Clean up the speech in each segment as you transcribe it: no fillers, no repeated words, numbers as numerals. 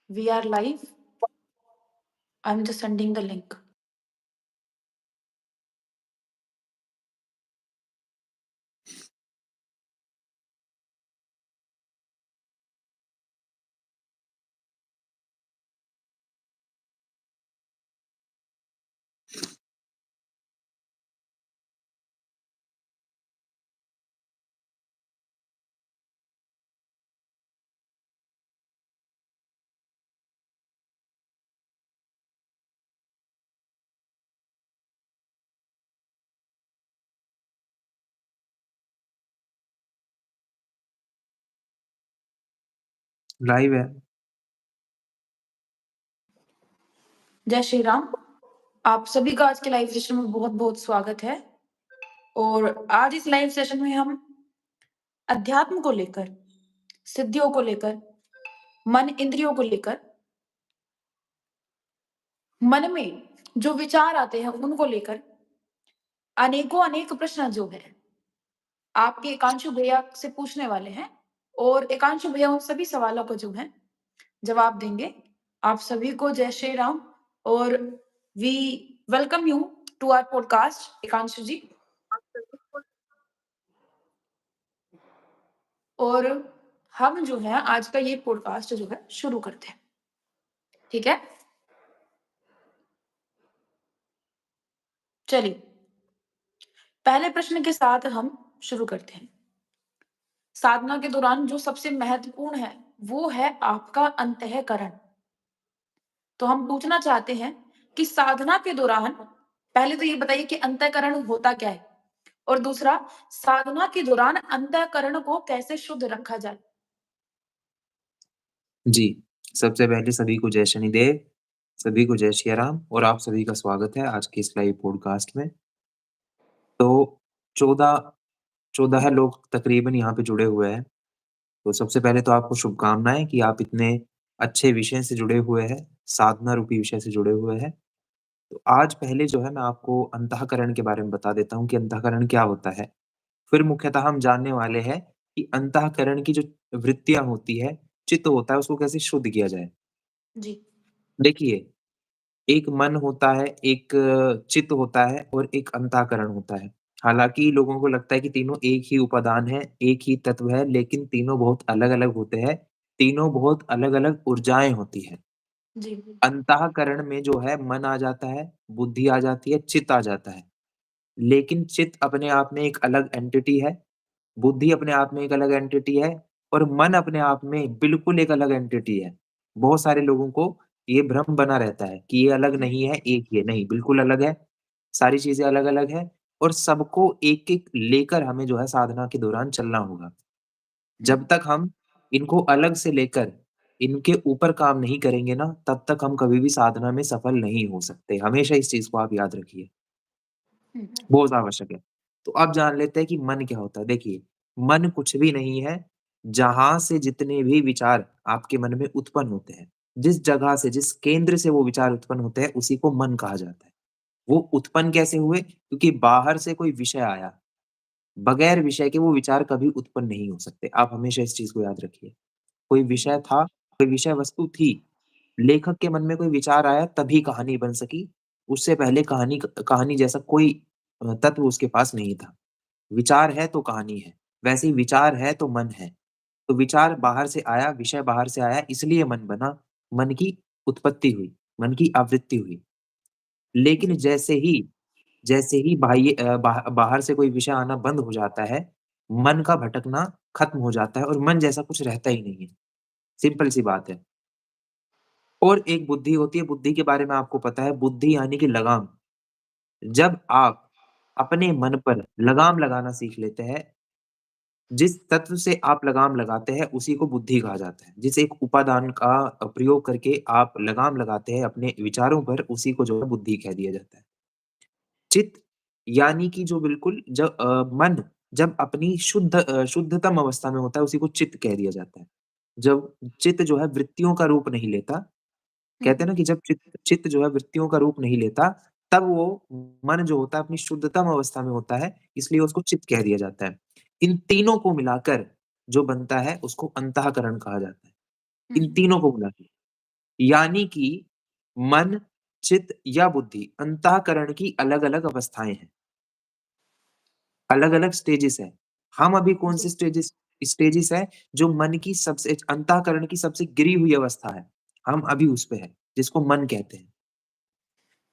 We are live. I'm just sending the link. Live है। जय श्री राम। आप सभी का आज के लाइव सेशन में बहुत बहुत स्वागत है। और आज इस लाइव सेशन में हम अध्यात्म को लेकर, सिद्धियों को लेकर, मन इंद्रियों को लेकर, मन में जो विचार आते हैं उनको लेकर अनेकों अनेक प्रश्न जो है आपके एकांशु भैया से पूछने वाले हैं। और एकांशु भैया उन सभी सवालों को जो है जवाब देंगे। आप सभी को जय श्री राम और we welcome you to our podcast Ekanshu ji. और हम जो है आज का ये पॉडकास्ट जो है शुरू करते हैं, ठीक है? चलिए पहले प्रश्न के साथ हम शुरू करते हैं। साधना के दौरान जो सबसे महत्वपूर्ण है वो है आपका अंतःकरण। तो हम पूछना चाहते हैं कि साधना के दौरान पहले तो ये बताइए कि अंतःकरण होता क्या है, और दूसरा साधना के दौरान अंतःकरण को कैसे शुद्ध रखा जाए। जी, सबसे पहले सभी को जय शनिदेव, सभी को जय सिया राम और आप सभी का स्वागत है आज के इस लाइव पॉडकास्ट में। तो 14 14 लोग तकरीबन यहाँ पे जुड़े हुए हैं। तो सबसे पहले तो आपको शुभकामनाएँ कि आप इतने अच्छे विषय से जुड़े हुए हैं, साधना रूपी विषय से जुड़े हुए हैं। तो आज पहले जो है मैं आपको अंतःकरण के बारे में बता देता हूँ कि अंतःकरण क्या होता है। फिर मुख्यतः हम जानने वाले हैं कि अंतःकरण की जो वृत्तियाँ होती है, चित्त होता है, उसको कैसे शुद्ध किया जाए। जी। देखिए, एक मन होता है, एक चित्त होता है और एक अंतःकरण होता है। हालाँकि लोगों को लगता है कि तीनों एक ही उपादान है, एक ही तत्व है, लेकिन तीनों बहुत अलग-अलग होते हैं। तीनों बहुत अलग-अलग ऊर्जाएँ होती हैं। जी। अंतःकरण में जो है मन आ जाता है, बुद्धि आ जाती है, चित्त आ जाता है। लेकिन चित्त अपने आप में एक अलग एंटिटी है, बुद्धि अपने आप में एक अलग एंटिटी है और मन अपने आप में बिल्कुल एक अलग एंटिटी है। बहुत सारे लोगों को ये भ्रम बना रहता है कि ये अलग जी। नहीं है, एक ही है। नहीं, बिल्कुल अलग है। सारी चीज़ें अलग-अलग हैं और सबको एक-एक लेकर हमें जो है साधना के दौरान चलना होगा। हुँ। जब तक हम इनको अलग से लेकर इनके ऊपर काम नहीं करेंगे ना, तब तक हम कभी भी साधना में सफल नहीं हो सकते। हमेशा इस चीज़ को आप याद रखिए। हुँ। बहुत आवश्यक है। तो अब जान लेते हैं कि मन क्या होता है। देखिए, मन कुछ भी नहीं है, जहाँ से जितने भी विचार आपके मन में उत्पन्न होते हैं, जिस जगह से, जिस केंद्र से वो विचार उत्पन्न होते हैं, उसी को मन कहा जाता है। वो उत्पन्न कैसे हुए? क्योंकि बाहर से कोई विषय आया, बगैर विषय के वो विचार कभी उत्पन्न नहीं हो सकते। आप हमेशा इस चीज़ को याद रखिए। कोई विषय था, कोई विषय वस्तु थी, लेखक के मन में कोई विचार आया तभी कहानी बन सकी, उससे पहले कहानी जैसा कोई तत्व उसके पास नहीं था। विचार है तो कहानी है, वैसे ही विचार है तो मन है। तो विचार बाहर से आया, विषय बाहर से आया इसलिए मन बना, मन की उत्पत्ति हुई, मन की आवृत्ति हुई। लेकिन जी। जैसे ही बाहर से कोई विषय आना बंद हो जाता है, मन का भटकना खत्म हो जाता है और मन जैसा कुछ रहता ही नहीं है। सिंपल सी बात है। और एक बुद्धि होती है, बुद्धि के बारे में आपको पता है, बुद्धि यानी कि लगाम। जब आप अपने मन पर लगाम लगाना सीख लेते हैं, जिस तत्व से आप लगाम लगाते हैं, उसी को बुद्धि कहा जाता है। जिस एक उपादान का प्रयोग करके आप लगाम लगाते हैं अपने विचारों पर, उसी को जो है बुद्धि कह दिया जाता है। चित्त यानी कि जो बिल्कुल मन जब अपनी शुद्धतम अवस्था में होता है, उसी को चित्त कह दिया जाता है। जब चित्त जो है वृत्तियों का रूप नहीं लेता, हुँ। कहते हैं ना कि जब चित्त चित्त जो है वृत्तियों का रूप नहीं लेता, तब वो मन जो होता है अपनी शुद्धतम अवस्था में होता है, इसलिए उसको चित्त कह दिया जाता है। इन तीनों को मिलाकर जो बनता है, उसको अंतःकरण कहा जाता है। इन हुँ। तीनों को मिला के। यानी कि मन, चित्त या बुद्धि अंतःकरण की अलग-अलग अवस्थाएँ हैं, अलग-अलग स्टेजेस हैं। हम अभी कौन-से जी, स्टेजेस हैं, जो मन की सबसे अंतःकरण की सबसे गिरी हुई अवस्था है, हम अभी उस पे हैं, जिसको मन कहते हैं।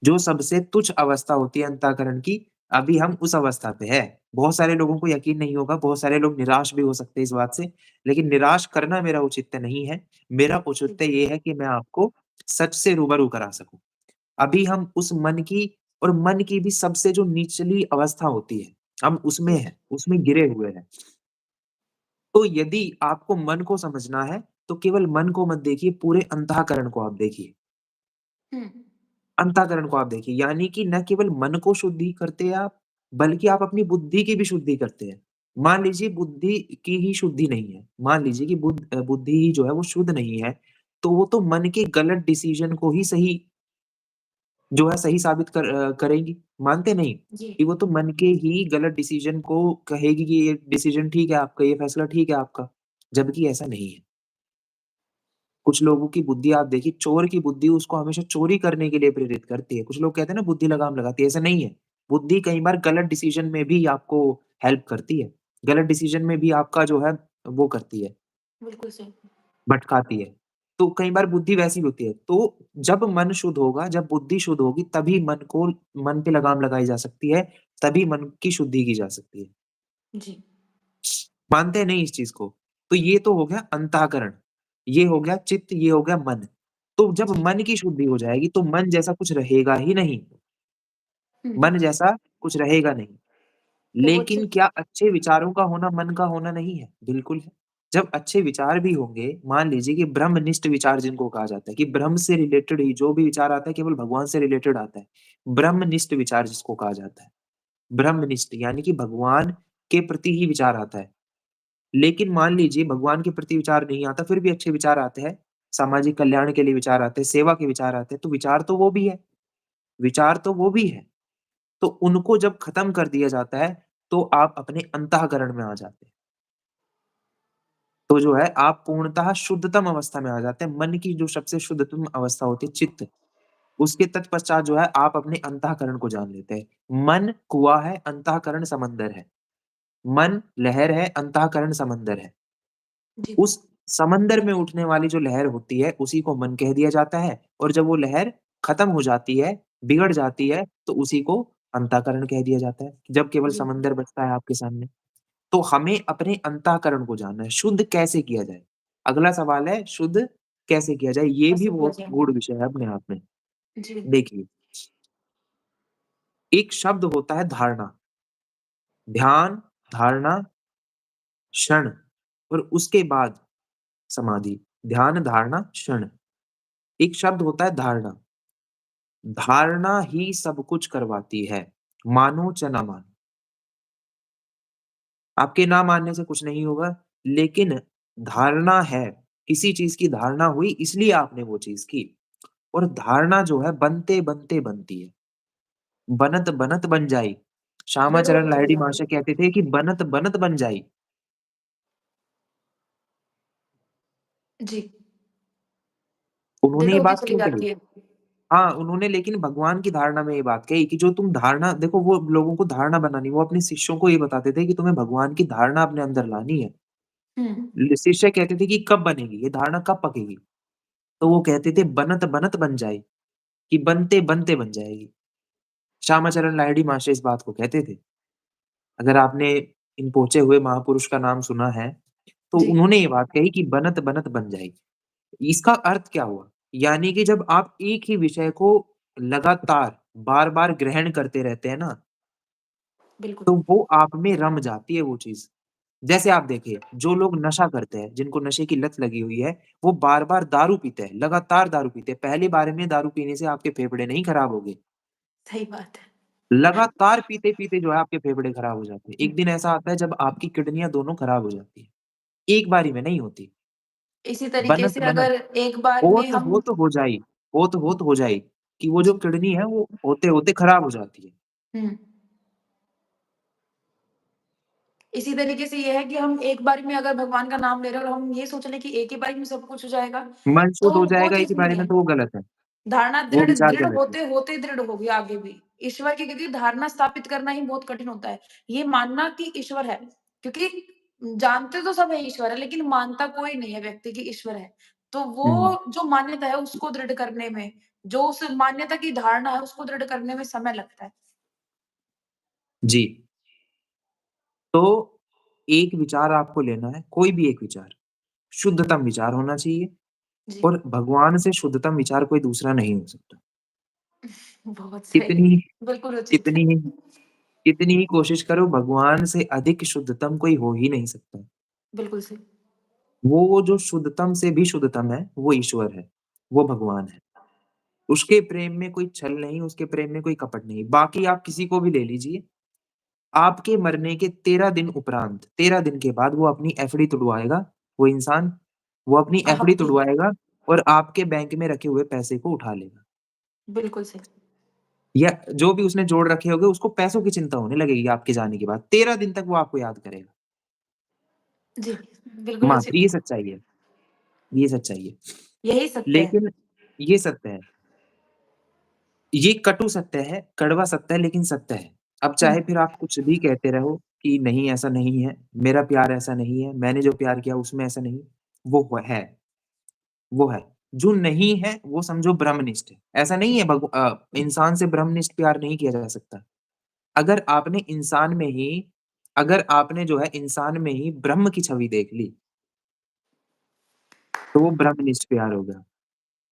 जो सबसे तुच्छ अवस्था होती है अंतःकरण की, अभी हम उस अवस्था पे हैं। बहुत सारे लोगों को यकीन नहीं होगा, बहुत सारे लोग निराश भी हो सकते हैं इस बात से, लेकिन निराश करना मेरा औचित्य नहीं है। मेरा जी, औचित्य ये है कि मैं आपको सच से रूबरू करा सकूँ। अभी हम उस मन की और मन की भी सबसे जो निचली अवस्था होती है, हम उसमें जी। हैं, उसमें गिरे हुए हैं। तो यदि आपको मन को समझना है, तो केवल मन को मत देखिए, पूरे अंतःकरण को आप देखिए। हुँ, अंतःकरण को आप देखिए, यानी कि न केवल मन को शुद्धि करते हैं आप, बल्कि आप अपनी बुद्धि की भी शुद्धि करते हैं। मान लीजिए बुद्धि की ही शुद्धि नहीं है, मान लीजिए कि बुद्धि ही जो है वो शुद्ध नहीं है, तो वो तो मन के गलत डिसीज़न को ही सही जो है सही साबित करेगी। मानते नहीं? जी, कि वो तो मन के ही गलत डिसीज़न को कहेगी कि ये डिसीज़न ठीक है आपका, ये फैसला ठीक है आपका, जबकि ऐसा नहीं है। कुछ लोगों की बुद्धि आप देखिए, चोर की बुद्धि उसको हमेशा चोरी करने के लिए प्रेरित करती है। कुछ लोग कहते हैं ना बुद्धि लगाम लगाती है, ऐसा नहीं है। बुद्धि कई बार गलत डिसीज़न में भी आपको हेल्प करती है। गलत डिसीज़न में भी आपका जो है वो करती है, बिल्कुल सही। भटकाती है। तो कई बार बुद्धि वैसी भी होती है। तो जब मन शुद्ध होगा, जब बुद्धि शुद्ध होगी तभी मन पे लगाम लगाई जा सकती है, तभी मन की शुद्धि की जा सकती है। जी, मानते हैं नहीं इस चीज़ को। तो ये तो हो गया अंतःकरण, ये हो गया चित्त, ये हो गया मन। तो जब जी। मन की शुद्धि हो जाएगी तो मन जैसा कुछ रहेगा ही नहीं, हुँ, मन जैसा कुछ रहेगा नहीं। फिर वो लेकिन चित क्या अच्छे विचारों का होना मन का होना नहीं है? बिल्कुल है। जब अच्छे विचार भी होंगे, मान लीजिए कि ब्रह्मनिष्ठ विचार जिनको कहा जाता है कि ब्रह्म से रिलेटेड ही जो भी विचार आता है केवल भगवान से रिलेटेड आता है। ब्रह्मनिष्ठ विचार जिसको कहा जाता है। ब्रह्मनिष्ठ यानी कि भगवान के प्रति ही विचार आता है। लेकिन मान लीजिए भगवान के प्रति विचार नहीं आता, फिर भी अच्छे विचार आते हैं, सामाजिक कल्याण के लिए विचार आते हैं, सेवा के विचार आते हैं, तो विचार तो वो भी है, विचार तो वो भी है। तो उनको जब खत्म कर दिया जाता है, तो आप अपने अंतःकरण में आ जाते हैं। तो जो है आप पूर्णतः शुद्धतम अवस्था में आ जाते हैं, मन की जो सबसे शुद्धतम अवस्था होती है चित्त, उसके तत्पश्चात जो है आप अपने अंतःकरण को जान लेते हैं। मन कुआँ है, अंतःकरण समंदर है। मन लहर है, अंतःकरण समंदर है। जी, उस समंदर में उठने वाली जो लहर होती है, उसी को मन कह दिया जाता है और जब वो लहर खत्म हो जाती है, बिगड़ जाती है, तो उसी को अंतःकरण कह दिया जाता है, जब केवल जी। समंदर बचता है आपके सामने। तो हमें अपने अंतःकरण को जानना है, शुद्ध कैसे किया जाए? अगला सवाल है शुद्ध कैसे किया जाए? ये भी कैसे किया बहुत जाए? गूढ़ विषय है अपने आप में। जी, देखिए, एक शब्द होता है धारणा, ध्यान, धारणा, क्षण और उसके बाद समाधि। ध्यान, धारणा, क्षण। एक शब्द होता है धारणा। धारणा ही सब कुछ करवाती है, मानो च ना मानो। आपके ना मानने से कुछ नहीं होगा, लेकिन धारणा है, किसी चीज़ की धारणा हुई इसलिए आपने वो चीज़ की और धारणा जो है बनते-बनते बनती है। बनत-बनत बन जाई। दृढ़ श्यामाचरण होती चली लाहिड़ी जाती महाशय है। कहते थे कि बनत-बनत बन जाई। जी, उन्होंने दृढ़ ये होती बात चली क्यों कही? जाती है। हाँ, उन्होंने लेकिन भगवान की धारणा में ये बात कही कि जो तुम धारणा देखो वो लोगों को धारणा बनानी, वो अपने शिष्यों को ये बताते थे कि तुम्हें भगवान की धारणा अपने अंदर लानी है। हुँ, शिष्य कहते थे कि कब बनेगी? ये धारणा कब पकेगी? तो वो कहते थे बनत-बनत बन जाए, कि बनते-बनते बन जाएगी। श्यामाचरण लाहिड़ी महाशय इस बात को कहते थे। अगर आपने इन पहुँचे हुए महापुरुष का नाम सुना है, तो जी, उन्होंने ये बात कही कि बनत-बनत बन जाएगी। इसका अर्थ क्या हुआ? यानी कि जब आप एक ही विषय को लगातार बार-बार ग्रहण करते रहते हैं ना, बिल्कुल, तो वो आप में रम जाती है वो चीज़। जैसे आप देखिए, जो लोग नशा करते हैं, जिनको नशे की लत लगी हुई है, वो बार-बार दारू पीते हैं, लगातार दारू पीते हैं। पहली बार में दारू पीने से आपके फेफड़े नहीं खराब होंगे। सही बात है। लगातार पीते-पीते जो है आपके फेफड़े खराब हो जाते हैं। हुँ, एक दिन ऐसा आता है जब आपकी किडनियाँ दोनों खराब हो जाती हैं। एक बारी में नहीं होती। इसी तरीके से बनत-बनत अगर एक बार में हम होत हो जाई, होत हो जाई, कि वो जो जी, किडनी है वो होते-होते खराब हो जाती है। हुँ, इसी तरीके से ये है कि हम एक बारी में अगर भगवान का नाम ले रहे हैं और हम ये सोच लें कि एक ही बारी में सब कुछ हो जाएगा, मन तो शुद्ध हो वो जाएगा एक ही चीज़ बारी नहीं में है। तो वो गलत है, धारणा वो दृढ़ विचार दृढ़ गलत है। होते-होते दृढ़ होगी आगे भी। ईश्वर की क्योंकि धारणा स्थापित करना ही बहुत कठिन होता है। ये मानना कि ईश्वर है, क्योंकि जानते तो सब है ईश्वर है, लेकिन मानता कोई नहीं है व्यक्ति कि ईश्वर है। तो हुँ, वो जो मान्यता है उसको दृढ़ करने में, जो उस मान्यता की धारणा है उसको दृढ़ करने में समय लगता है। जी। तो एक विचार आपको लेना है, कोई भी एक विचार, शुद्धतम विचार होना चाहिए जी, और भगवान से शुद्धतम विचार कोई दूसरा नहीं हो सकता। बहुत सही। कितनी बिल्कुल उचित। कितनी ही कितनी ही कोशिश करो भगवान से अधिक शुद्धतम कोई हो ही नहीं सकता। बिल्कुल सही। वो जो शुद्धतम से भी शुद्धतम है, वो ईश्वर है, वो भगवान है। उसके प्रेम में कोई छल नहीं, उसके प्रेम में कोई कपट नहीं। बाकी आप किसी को भी ले लीजिए, आपके मरने के 13 दिन उपरांत, 13 दिन के बाद वो अपनी एफडी तुड़वाएगा, वो इंसान, वो अपनी एफडी आपकी तुड़वाएगा और आपके बैंक में रखे हुए पैसे को उठा लेगा। बिल्कुल सही। या जो भी उसने जोड़ रखे होंगे, उसको पैसों की चिंता होने लगेगी आपके जाने के बाद। 13 दिन तक वो आपको याद करेगा। जी, बिल्कुल मात्र उचित। ये सच्चाई है, ये सच्चाई है। यही सत्य है। लेकिन ये सत्य है। ये कटु सत्य है, कड़वा सत्य है लेकिन सत्य है। अब हुँ, चाहे फिर आप कुछ भी कहते रहो कि नहीं ऐसा नहीं है, मेरा प्यार ऐसा नहीं है, मैंने जो प्यार किया उसमें ऐसा नहीं, वो है, वो है। जो नहीं है वो समझो ब्रह्मनिष्ठ है। ऐसा नहीं है इंसान से ब्रह्मनिष्ठ प्यार नहीं किया जा सकता। अगर आपने इंसान में ही अगर आपने जो है इंसान में ही ब्रह्म की छवि देख ली, तो वो ब्रह्मनिष्ठ प्यार होगा।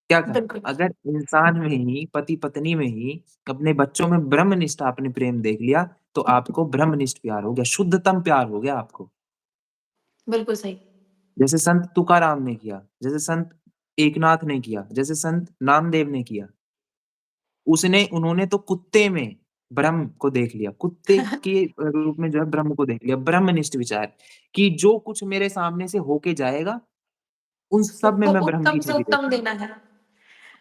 क्या कहा? बिल्कुल, अगर इंसान में ही, पति-पत्नी में ही, अपने बच्चों में ब्रह्मनिष्ठ आपने प्रेम देख लिया, तो आपको ब्रह्मनिष्ठ प्यार हो गया, शुद्धतम प्यार हो गया आपको। बिल्कुल सही। जैसे संत तुकाराम ने किया, जैसे संत एकनाथ ने किया, जैसे संत नामदेव ने किया। उन्होंने तो कुत्ते में ब्रह्म को देख लिया, कुत्ते के रूप में जो है ब्रह्म को देख लिया, ब्रह्मनिष्ठ विचार कि जो कुछ मेरे सामने से होके जाएगा, उन सब में सबको मैं ब्रह्म की उत्तम से छवि उत्तम देखूँगा। देना है।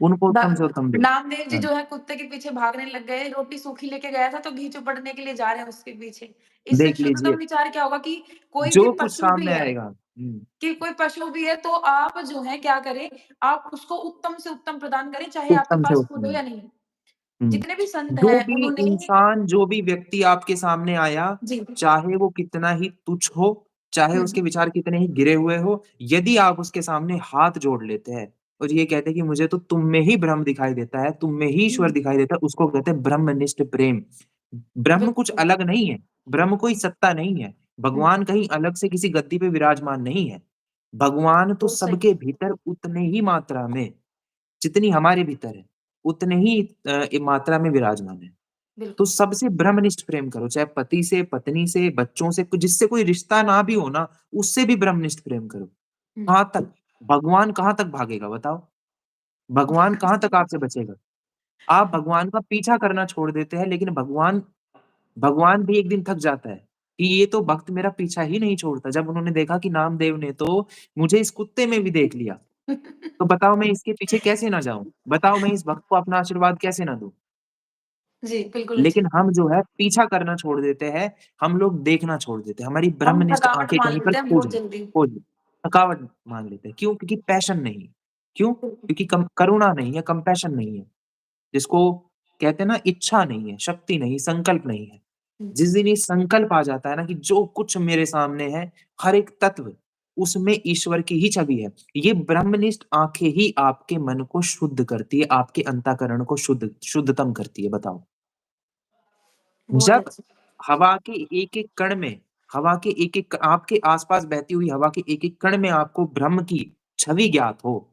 उनको ब उत्तम से उत्तम देना नामदेव जी हाँ, जो है कुत्ते के पीछे भागने लग गए, रोटी सूखी लेके गया था तो घी चोपड़ने के लिए जा रहे हैं उसके पीछे। इससे देख लीजिए, शुद्धतम विचार क्या होगा कि कोई भी जो कुछ पशु भी सामने है आएगा कि कोई पशु भी है तो आप जो है क्या करें, आप उसको उत्तम से उत्तम प्रदान करें, चाहे आपके उत्तम से पास खुद हो उत्तम। या नहीं। हुँ। जितने भी संत जो हैं भी उन्होंने इंसान, जो भी व्यक्ति आपके सामने आया, जी, चाहे वो कितना ही तुच्छ हो, चाहे हुँ, उसके विचार कितने ही गिरे हुए हो, यदि आप उसके सामने हाथ जोड़ लेते हैं और ये कहते हैं कि मुझे तो तुम में ही ब्रह्म दिखाई देता है, तुम में ही ईश्वर हुँ, दिखाई देता है, उसको कहते हैं ब्रह्मनिष्ठ प्रेम। ब्रह्म कुछ बिल्कुल, अलग नहीं है, ब्रह्म कोई सत्ता नहीं है, हुँ, भगवान कहीं अलग से किसी गद्दी पे विराजमान नहीं है। भगवान तो बहुत सही, सबके भीतर उतने ही मात्रा में, जितनी हमारे भीतर है, उतने ही मात्रा में विराजमान है। तो बिल्कुल, सबसे ब्रह्मनिष्ठ प्रेम करो, चाहे पति से, पत्नी से, बच्चों से, जिससे कोई रिश्ता ना भी हो ना, उससे भी ब्रह्मनिष्ठ प्रेम करो। हुँ, कहाँ तक? भगवान कहाँ तक भागेगा बताओ? भगवान बिल्कुल कहाँ तक सही, आपसे बचेगा? आप भगवान का पीछा करना छोड़ देते हैं, लेकिन भगवान भगवान भी एक दिन थक जाता है, कि ये तो भक्त मेरा पीछा ही नहीं छोड़ता। जब उन्होंने देखा कि नामदेव ने तो मुझे इस कुत्ते में भी देख लिया, तो बताओ मैं इसके पीछे कैसे ना जाऊँ? बताओ मैं इस भक्त को अपना आशीर्वाद कैसे ना दूँ? जी, बिल्कुल लेकिन उचित। हम जो है पीछा करना छोड़ देते हैं, हम लोग देखना छोड़ देते हैं, हमारी हम ब्रह्मनिष्ठ थकावट आँखें मान कहीं पर लेते हैं खो बहुत जाएँ जल्दी। खो जाएँ, थकावट मान लेते हैं। क्यों? क्योंकि पैशन नहीं। क्यों? बिल्कुल, क्योंकि कम करुणा नहीं है, कंपैशन नहीं है। जिसको कहते हैं ना इच्छा नहीं है, शक्ति नहीं, संकल्प नहीं है। हुँ, जिस दिन ये संकल्प आ जाता है ना कि जो कुछ मेरे सामने है, हर एक तत्व, उसमें ईश्वर की ही छवि है। ये ब्रह्मनिष्ठ आँखें ही आपके मन को शुद्ध करती है, आपके अंतःकरण को शुद्धतम करती है, बताओ। बहुत जब अच्छी, हवा के एक-एक कण में हवा के एक-एक आपके आस-पास बहती हुई हवा के एक-एक कण में आपको ब्रह्म की छवि ज्ञात हो,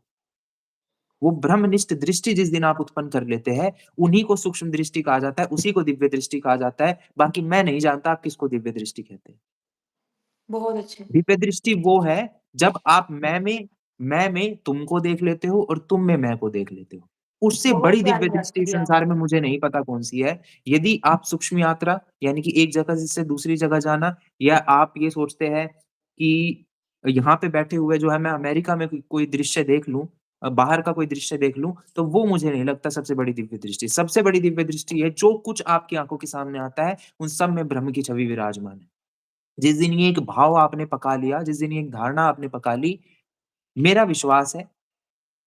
वो ब्रह्मनिष्ठ दृष्टि जिस दिन आप उत्पन्न कर लेते हैं, उन्हीं को सूक्ष्म दृष्टि कहा जाता है, उसी को दिव्य दृष्टि कहा जाता है। बाकी मैं नहीं जानता आप किसको दिव्य दृष्टि कहते हैं। बहुत अच्छे, दिव्य दृष्टि वो है जब आप मैं में तुमको देख लेते हो और तुम में मैं को देख लेते हो। उससे बहुत बड़ी प्यारी दिव्य बात दृष्टि करी इस संसार आपने। में मुझे नहीं पता कौन-सी है। यदि आप सूक्ष्म यात्रा यानी कि एक जगह से दूसरी जगह जाना या आप ये सोचते हैं कि यहाँ पे बैठे हुए जो है मैं अमेरिका में कोई दृश्य देख लूँ बाहर का कोई दृश्य देख लूँ, तो वो मुझे नहीं लगता सबसे बड़ी दिव्य दृष्टि। सबसे बड़ी दिव्य दृष्टि है जो कुछ आपकी आँखों के सामने आता है, उन सब में ब्रह्म की छवि विराजमान है। जिस दिन ये एक भाव आपने पका लिया, जिस दिन ये एक धारणा आपने पका ली, मेरा विश्वास है,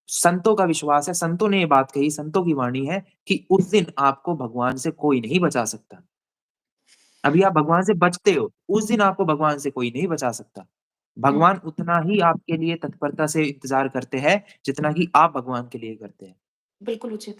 संतों का विश्वास है, संतों ने ये बात कही, संतों की वाणी है कि उस दिन आपको भगवान से कोई नहीं बचा सकता। अभी आप भगवान से बचते हो, उस दिन आपको भगवान से कोई नहीं बचा सकता। हुँ, भगवान उतना ही आपके लिए तत्परता से इंतज़ार करते हैं, जितना कि आप भगवान के लिए करते हैं। बिल्कुल उचित।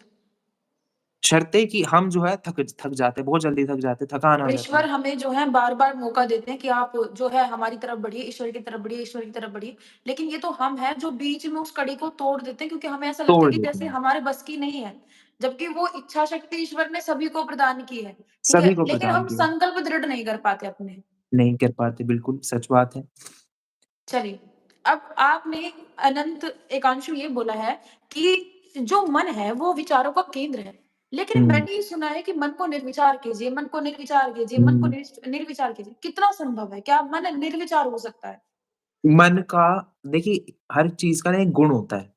शर्ते कि हम जो है थक थक जाते हैं, बहुत जल्दी थक जाते हैं, थकान आ और जाती है। ईश्वर हमें जो है बार-बार मौका देते हैं कि आप जो है हमारी तरफ बढ़िए, ईश्वर की तरफ बढ़िए, ईश्वर की तरफ बढ़िए। लेकिन ये तो हम हैं जो बीच में उस कड़ी को तोड़ देते हैं क्योंकि हमें ऐसा लगता है तोड़ कि देते जैसे हैं, हमारे बस की नहीं है। जबकि वो इच्छा शक्ति ईश्वर ने सभी को प्रदान की है, ठीक सभी है? को लेकिन प्रदान हम किया। संकल्प दृढ़ नहीं कर पाते अपने। नहीं कर पाते, बिल्कुल सच बात है। चलिए, अब आपने अनंत एकांशु ये बोला है कि जो मन है वो विचारों का केंद्र है। लेकिन हुँ, मैंने ये सुना है कि मन को निर्विचार कीजिए, मन को निर्विचार कीजिए, मन को हुँ। निर्विचार कीजिए। कितना संभव है? क्या मन निर्विचार हो सकता है? मन का देखिए हर चीज़ का ना एक गुण होता है।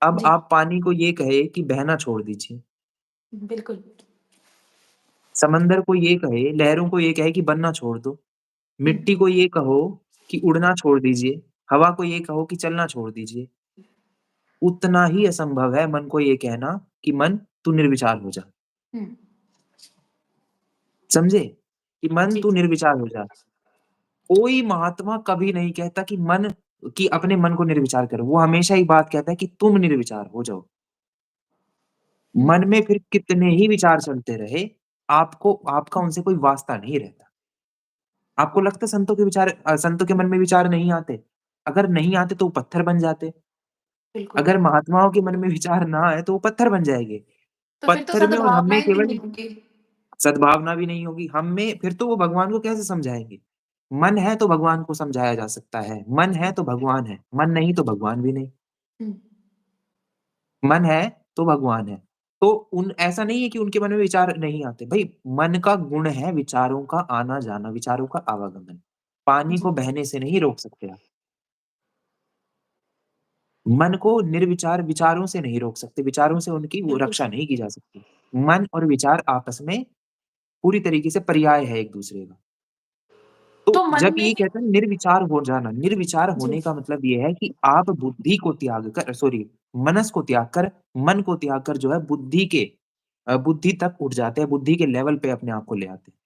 अब जी, आप पानी को ये कहे कि बहना छोड़ दीजिए, बिल्कुल। समंदर को ये कहे, लहरों को ये कहे कि बनना छोड़ दो, हुँ, मिट्टी को ये कहो कि उड़ना छोड़ दीजिए, हवा को ये कहो कि चलना छोड़ दीजिए। उतना ही असंभव है मन को ये कहना कि मन तू निर्विचार हो जा। हुँ। समझे? कि मन जी, तू जी, निर्विचार हो जा। कोई महात्मा कभी नहीं कहता कि अपने मन को निर्विचार करो। वो हमेशा एक बात कहता है कि तुम निर्विचार हो जाओ। हुँ, मन में फिर कितने ही विचार चलते रहे, आपको आपका उनसे कोई वास्ता नहीं रहता। आपको लगता है संतों के मन में विचार नहीं आते? अगर नहीं आते तो वो पत्थर बन जाते। बिल्कुल। अगर महात्माओं के मन में विचार ना आए तो वो पत्थर बन जाएँगे। तो फिर तो पत्थर में और हम में सद्भावनाएँ भी केवल नहीं होंगी। सद्भावना भी नहीं होगी। हम में फिर तो वो भगवान को कैसे समझाएँगे? मन है तो भगवान को समझाया जा सकता है। मन है तो भगवान है, मन नहीं तो भगवान भी नहीं। हुँ, मन है तो भगवान है। तो उन ऐसा नहीं है कि उनके मन में विचार नहीं आते। भई मन का गुण है विचारों का आना-जाना, विचारों का आवागमन। पानी जी, को बहने से नहीं रोक सकते आप। मन को निर्विचार विचारों से नहीं रोक सकते, विचारों से उनकी वो बिल्कुल रक्षा सही। नहीं की जा सकती। मन और विचार आपस में पूरी तरीके से पर्याय है एक-दूसरे का। तो तो मन जब में ये कहते हैं निर्विचार हो जाना, निर्विचार जी, होने का मतलब ये है कि आप बुद्धि को त्याग कर सॉरी मनस को त्याग कर, मन को त्याग कर जो है बुद्धि तक उठ जाते हैं, बुद्धि के लेवल पे अपने आप को ले आते हैं।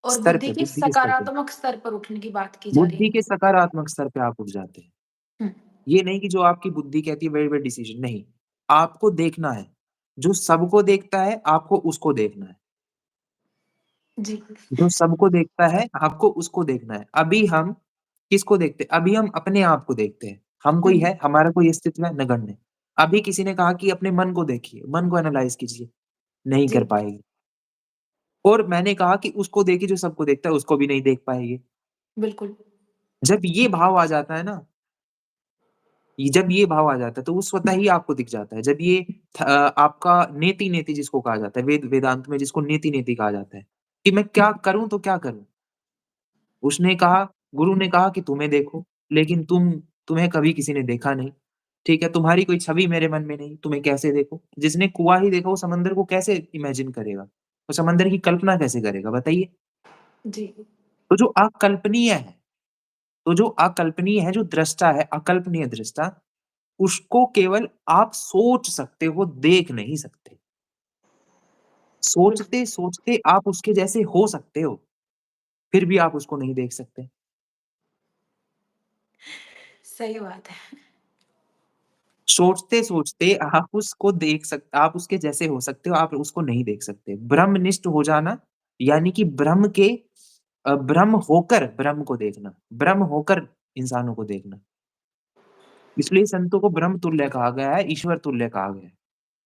और स्तर बुद्धि पे, के बुद्धि के स्तर पे। सकारात्मक स्तर पर उठने की बात की जा रही बुद्धि है। के सकारात्मक स्तर पे आप उठ जाते हैं। हुँ, ये नहीं कि जो आपकी बुद्धि कहती है वही-वही डिसीज़न नहीं। आपको देखना है। जो सबको देखता है, आपको उसको देखना है। जी, जो सबको देखता है, आपको उसको देखना है। अभी हम किसको देखते हैं? अभी हम अपने आप को देखते हैं। हम हुँ, कोई है? हमारा कोई अस्तित्व है? नगण्य। अभी किसी ने कहा कि अपने मन को देखिए, मन को एनालाइज़ कीजिए, नहीं जी, कर पाएँगे। और मैंने कहा कि उसको देखिए जो सबको देखता है, उसको भी नहीं देख पाएँगे। बिल्कुल। जब ये भाव आ जाता है ना, जब ये भाव आ जाता है, तो वो स्वतः ही आपको दिख जाता है। जब ये आपका नेति-नेति जिसको कहा जाता है, वेदांत में जिसको नेति-नेति कहा जाता है, कि मैं क्या करूँ तो क्या करूँ? उसने कहा गुरु ने कहा कि तुम्हें देखो, लेकिन तुम्हें कभी किसी ने देखा नहीं। ठीक है, तुम्हारी कोई छवि मेरे मन में नहीं, तुम्हें कैसे देखूँ? जिसने कुआँ ही देखा वो समंदर को कैसे इमेजिन करेगा? वो समंदर की कल्पना कैसे करेगा बताइए? जी, तो जो अकल्पनीय है जो अकल्पनीय है, जो दृष्टा है, अकल्पनीय दृष्टा, उसको केवल आप सोच सकते हो, देख नहीं सकते। बिल्कुल, सोचते-सोचते आप उसके जैसे हो सकते हो, फिर भी आप उसको नहीं देख सकते। सही बात है। सोचते-सोचते आप उसके जैसे हो सकते हो, आप उसको नहीं देख सकते। ब्रह्मनिष्ठ हो जाना, यानी कि ब्रह्म होकर ब्रह्म को देखना, ब्रह्म होकर इंसानों को देखना। इसलिए संतों को ब्रह्म तुल्य कहा गया है, ईश्वर तुल्य कहा गया है,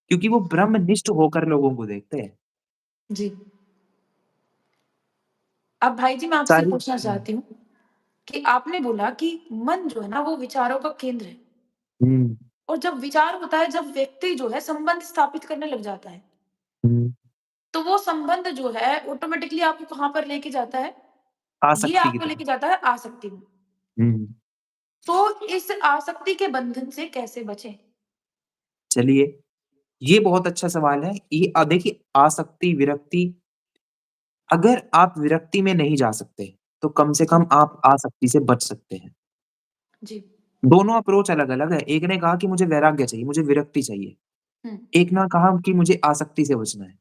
क्योंकि वो ब्रह्मनिष्ठ होकर लोगों को देखते हैं। जी, अब भाई जी मैं आपसे सारी पूछना चाहती हूँ कि आपने बोला कि मन जो है ना वो विचारों का केंद्र है हुँ, और जब विचार होता है, जब व्यक्ति जो है संबंध स्थापित करने लग जाता है, हुँ, तो वो संबंध जो है ऑटोमैटिकली आपको कहाँ पर लेके जाता है? ये आसक्ति की आपको तरफ। लेके जाता है आसक्ति में। हुँ, तो इस आसक्ति के बंधन से कैसे बचें? चलिए, ये बहुत अच्छा सवाल है। देखिए आसक्ति, विरक्ति अगर आप विरक्ति में नहीं जा सकते तो कम से जी, कम आप आसक्ति से बच सकते हैं। जी। दोनों अप्रोच अलग-अलग है। एक ने कहा कि मुझे वैराग्य चाहिए, मुझे विरक्ति चाहिए। हुँ, एक ने कहा कि मुझे आसक्ति से बचना है।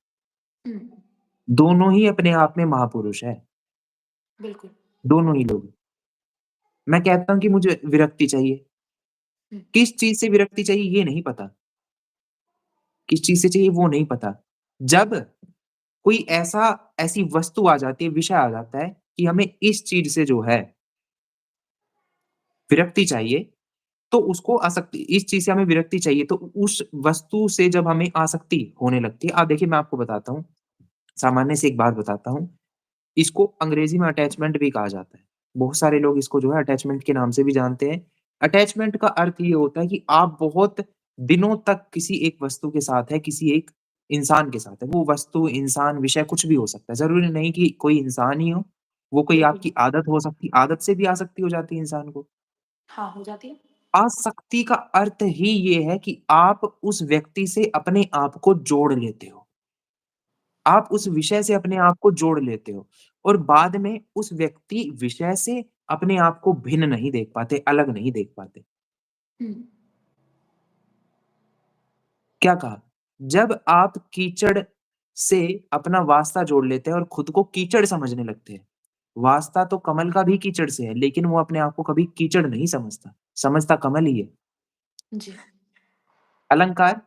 हुँ, दोनों ही अपने आप में महापुरुष हैं, बिल्कुल। दोनों ही लोग। मैं कहता हूँ कि मुझे विरक्ति चाहिए। हुँ, किस चीज़ से विरक्ति चाहिए ये नहीं पता, किस चीज़ से चाहिए वो नहीं पता। जब कोई ऐसी वस्तु आ जाती है, विषय आ जाता है कि हमें इस चीज़ से जो है विरक्ति चाहिए, तो उसको आसक्ति इस चीज़ से हमें विरक्ति चाहिए, तो उस वस्तु से जब हमें आसक्ति होने लगती है आप देखिए मैं आपको बताता हूँ, सामान्य से एक बात बताता हूँ, इसको अंग्रेज़ी में अटैचमेंट भी कहा जाता है। बहुत सारे लोग इसको जो है अटैचमेंट के नाम से भी जानते हैं। अटैचमेंट का अर्थ ये होता है कि आप बहुत दिनों तक किसी एक वस्तु के साथ है, किसी एक इंसान के साथ है। वो वस्तु, इंसान, विषय कुछ भी हो सकता है। ज़रूरी नहीं कि कोई इंसान ही हो, वो कोई बिल्कुल। आपकी आदत हो सकती है, आदत से भी आसक्ति हो जाती है इंसान को। हाँ, हो जाती है। आसक्ति का अर्थ ही ये है कि आप उस व्यक्ति से अपने आप को जोड़ लेते हो। आप उस विषय से अपने आप को जोड़ लेते हो और बाद में उस व्यक्ति, विषय से अपने आप को भिन्न नहीं देख पाते, अलग नहीं देख पाते। हुँ, क्या कहा? जब आप कीचड़ से अपना वास्ता जोड़ लेते हैं और खुद को कीचड़ समझने लगते हैं। वास्ता तो कमल का भी कीचड़ से है, लेकिन वो अपने आप को कभी कीचड़ नहीं समझता, समझता कमल ही है। जी, अलंकार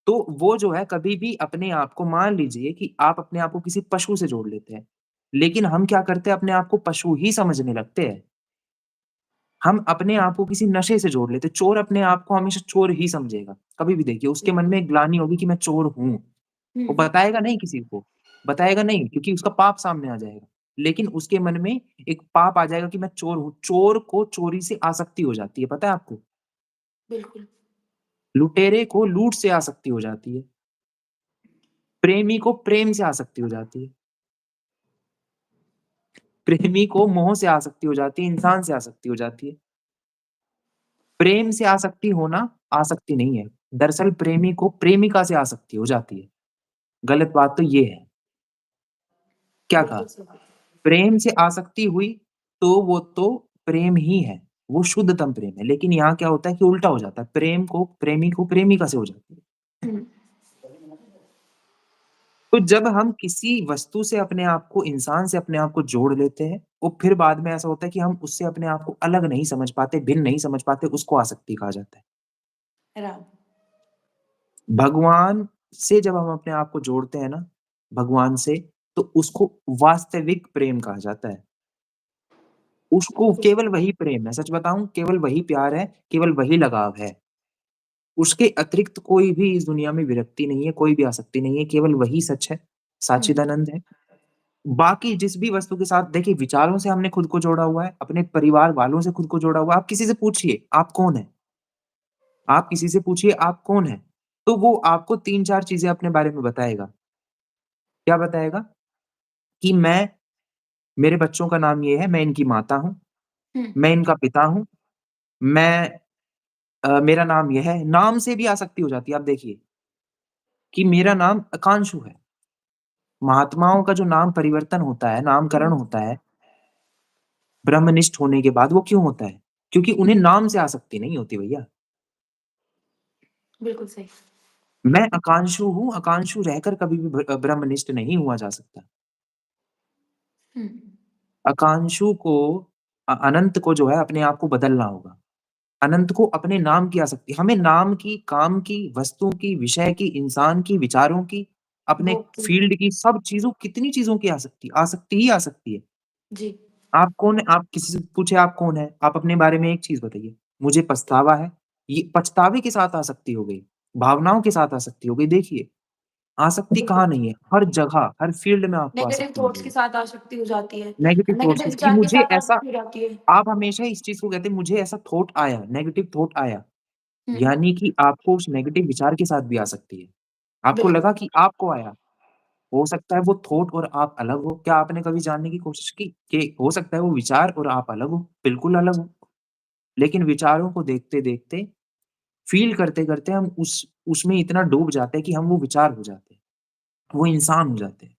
तो वो जो है कभी भी अपने आप को मान लीजिए कि आप अपने आप को किसी पशु से जोड़ लेते हैं। लेकिन हम क्या करते हैं अपने आप को पशु ही समझने लगते हैं। हम अपने आप को किसी नशे से जोड़ लेते हैं। चोर अपने आप को हमेशा चोर ही समझेगा। कभी भी देखिए उसके मन बिल्कुल। में एक ग्लानि होगी कि मैं चोर हूँ। हुँ, वो बताएगा नहीं किसी को, बताएगा नहीं क्योंकि उसका पाप सामने आ जाएगा। लेकिन उसके मन में एक पाप आ जाएगा कि मैं चोर हूँ। चोर को चोरी से आसक्ति हो जाती है, पता है आपको? बिल्कुल। लुटेरे को लूट से आसक्ति हो जाती है। प्रेमी को प्रेम से आसक्ति हो जाती है। प्रेमी को मोह से आसक्ति हो जाती है, इंसान से आसक्ति हो जाती है। प्रेम से आसक्ति होना आसक्ति नहीं है। दरअसल प्रेमी को प्रेमिका से आसक्ति हो जाती है। गलत बात तो ये है। क्या कहा? बिल्कुल सही। प्रेम से आसक्ति हुई तो वो तो प्रेम ही है। वो शुद्धतम प्रेम है। लेकिन यहाँ क्या होता है कि उल्टा हो जाता है। प्रेम को प्रेमी को प्रेमिका से हो जाती है। हुँ, तो जब हम किसी वस्तु से अपने आप को, इंसान से अपने आप को जोड़ लेते हैं, वो फिर बाद में ऐसा होता है कि हम उससे अपने आप को अलग नहीं समझ पाते, भिन्न नहीं समझ पाते, उसको आसक्ति कहा जाता है। राम। भगवान से जब हम अपने आप को जोड़ते हैं ना, भगवान से, तो उसको वास्तविक प्रेम कहा जाता है। उसको बिल्कुल केवल सही। वही प्रेम है, सच बताऊँ केवल वही प्यार है, केवल वही लगाव है। उसके अतिरिक्त कोई भी इस दुनिया में विरक्ति नहीं है, कोई भी आसक्ति नहीं है, केवल वही सच है, हुँ, सच्चिदानंद है। बाकी जिस भी वस्तु के साथ देखिए विचारों से हमने खुद को जोड़ा हुआ है, अपने परिवार वालों से खुद को जोड़ा हुआ है। आप किसी से पूछिए, आप कौन हैं? आप किसी से पूछिए आप कौन हैं? तो वो आपको 3-4 चीज़ें अपने बारे में बताएगा। क्या बताएगा? कि मैं मेरे बच्चों का नाम ये है, मैं इनकी माता हूँ, हुँ, मैं इनका पिता हूँ, मेरा नाम ये है। नाम से भी आसक्ति हो जाती है, आप देखिए, कि मेरा नाम आकांक्षु है। महात्माओं का जो नाम परिवर्तन होता है, नामकरण हुँ, होता है, ब्रह्मनिष्ठ होने के बाद वो क्यों होता है? क्योंकि उन्हें हुँ, नाम से आसक्ति नहीं होती भैया। बिल्कुल सही। मैं आकांक्षु हूँ, आकांक्षु रहकर कभी भी ब्रह्मनिष्ठ नहीं हुआ जा सकता। हुँ, आकांक्षु को अनंत को जो है अपने आप को बदलना होगा। अनंत को अपने नाम की आसक्ति हमें नाम की, काम की, वस्तु की, विषय की, इंसान की, विचारों की, अपने भोग की। फ़ील्ड की, सब चीज़ों कितनी चीज़ों की आसक्ति आसक्ति ही आसक्ति है। जी, आप कौन हैं? आप किसी से पूछे आप कौन हैं? आप अपने बारे में एक चीज़ बताइए। मुझे पछतावा है। ये पछतावे के साथ आसक्ति हो गई, भावनाओं के साथ आसक्ति हो गई। देखिए, आसक्ति बिल्कुल। कहाँ नहीं है? हर जगह, हर फ़ील्ड में आपको नेगेटिव आसक्ति थॉट्स के मिलेगी। साथ आसक्ति हो जाती है। नेगेटिव थॉट्स नेगेटिव की कि विचार के मुझे साथ ऐसा आसक्ति हो जाती है। आप हमेशा इस चीज़ को कहते हैं मुझे ऐसा थॉट आया, नेगेटिव थॉट आया, हुँ, यानी कि आपको उस नेगेटिव विचार के साथ भी आ सकती है। आपको बिल्कुल। लगा कि आपको आया, हो सकता है वो थॉट और आप अलग हो। क्या आपने कभी जानने की कोशिश की कि हो सकता है वो विचार और आप अलग हो? बिल्कुल अलग हो। लेकिन विचारों को देखते-देखते, फ़ील करते-करते हम उसमें इतना डूब जाते हैं कि हम वो विचार हो जाते हैं, वो इंसान हो जाते हैं।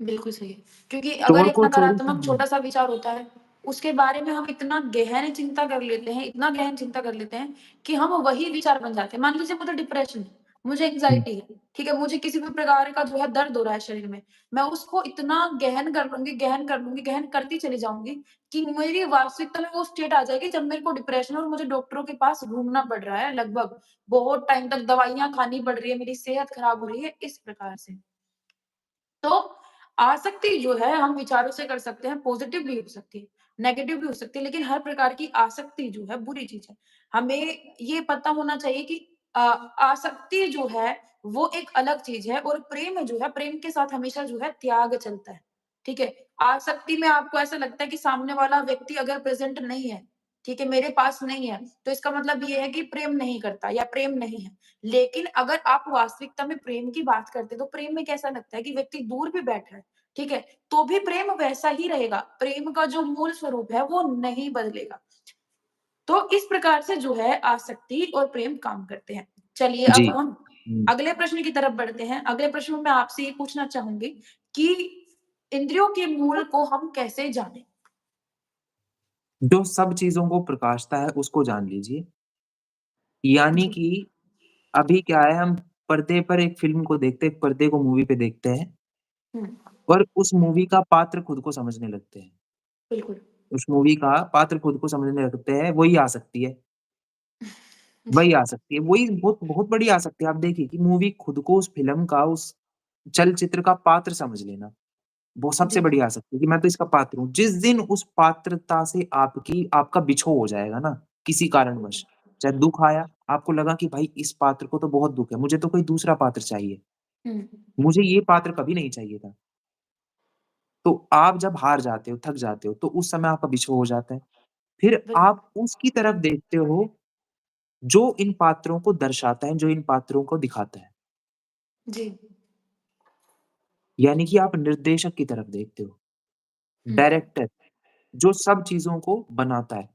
बिल्कुल सही है। क्योंकि अगर चोर एक को चोरी से नकारात्मक छोटा-सा विचार होता है, उसके बारे में हम इतना गहन चिंता कर लेते हैं, इतना गहन चिंता कर लेते हैं कि हम वही विचार बन जाते हैं। मान लीजिए मुझे डिप्रेशन है, मुझे हुँ, एंग्ज़ायटी है, ठीक है? मुझे किसी भी प्रकार का जो है दर्द हो रहा है शरीर में, मैं उसको इतना गहन कर लूँगी, गहन कर लूँगी, गहन करती चली जाऊँगी कि मेरी वास्तविकता में वो स्टेट आ जाएगी जब मेरे को डिप्रेशन है और मुझे डॉक्टरों के पास घूमना पड़ रहा है लगभग। बहुत टाइम तक दवाइयाँ खानी पड़ रही है, मेरी सेहत खराब हो रही है, इस प्रकार से। तो आसक्ति जो है हम विचारों से कर सकते हैं, पॉज़िटिव भी हो सकती है, नेगेटिव भी हो सकती है, लेकिन हर प्रकार की आसक्ति जो है बुरी चीज़ है। हमें ये पता होना चाहिए कि आसक्ति जो है वो एक अलग चीज़ है और प्रेम जो है, प्रेम के साथ हमेशा जो है त्याग चलता है, ठीक है? आसक्ति में आपको ऐसा लगता है कि सामने वाला व्यक्ति अगर प्रेज़ेंट नहीं है, ठीक है, मेरे पास नहीं है, तो इसका मतलब ये है कि प्रेम नहीं करता या प्रेम नहीं है। लेकिन अगर आप वास्तविकता में प्रेम की बात करते हैं, तो प्रेम में कैसा लगता है कि व्यक्ति दूर भी बैठा है, ठीक है? तो भी प्रेम वैसा ही रहेगा। प्रेम का जो मूल स्वरूप है, वो नहीं बदलेगा। तो इस प्रकार से जो है आसक्ति और प्रेम काम करते हैं। चलिए जी। अब हम हुँ, अगले प्रश्न की तरफ बढ़ते हैं। अगले प्रश्न में मैं आपसे ये पूछना चाहूँगी कि इंद्रियों के मूल को हम कैसे जानें? जो सब चीज़ों को प्रकाशता है उसको जान लीजिए। यानी जी। कि अभी क्या है हम पर्दे पर एक फ़िल्म को देखते हैं, पर्दे को मूवी पे देखते हैं हुँ, और उस मूवी का पात्र खुद को समझने लगते हैं। बिल्कुल। उस मूवी का पात्र खुद को समझने लगते हैं, वही आसक्ति है। वही जी, आसक्ति है, वही बहुत बहुत बड़ी आसक्ति है। आप देखिए कि मूवी खुद को उस फ़िल्म का, उस चलचित्र का पात्र समझ लेना, वो सबसे जी, बड़ी आसक्ति है कि मैं तो इसका पात्र हूँ। जिस दिन उस पात्रता से आपका बिछोह हो जाएगा ना, किसी कारणवश, चाहे दुःख आया, आपको लगा कि भाई इस पात्र को तो बहुत दुःख है, मुझे तो कोई दूसरा पात्र चाहिए, हुँ, मुझे ये पात्र कभी नहीं चाहिए था। तो आप जब हार जाते हो, थक जाते हो, तो उस समय आपका बिछोह हो जाता है। फिर बिल्कुल। आप उसकी तरफ देखते हो, जो इन पात्रों को दर्शाता है, जो इन पात्रों को दिखाता है। जी, यानी कि आप निर्देशक की तरफ देखते हो, हुँ, डायरेक्टर, जो सब चीज़ों को बनाता है।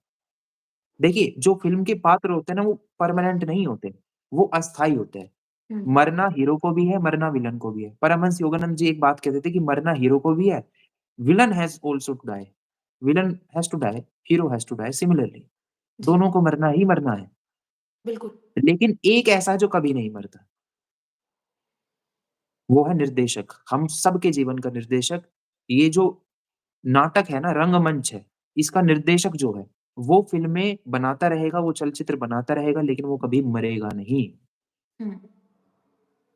देखिए, जो फ़िल्म के पात्र होते हैं ना, वो परमानेंट नहीं होते, वो अस्थायी होते हैं। हुँ, मरना हीरो को भी है, मरना विलन को भी है। परमहंस योगानंद जी एक बात कहते थे कि मरना हीरो को भी है, villain has also to die. Villain has to die, hero has to die similarly. जी, दोनों को मरना ही मरना है। बिल्कुल। लेकिन एक ऐसा है जो कभी नहीं मरता, वो है निर्देशक। हम सबके जीवन का निर्देशक। ये जो नाटक है ना, रंगमंच है, इसका निर्देशक जो है, वो फ़िल्में बनाता रहेगा, वो चलचित्र बनाता रहेगा, लेकिन वो कभी मरेगा नहीं। हुँ,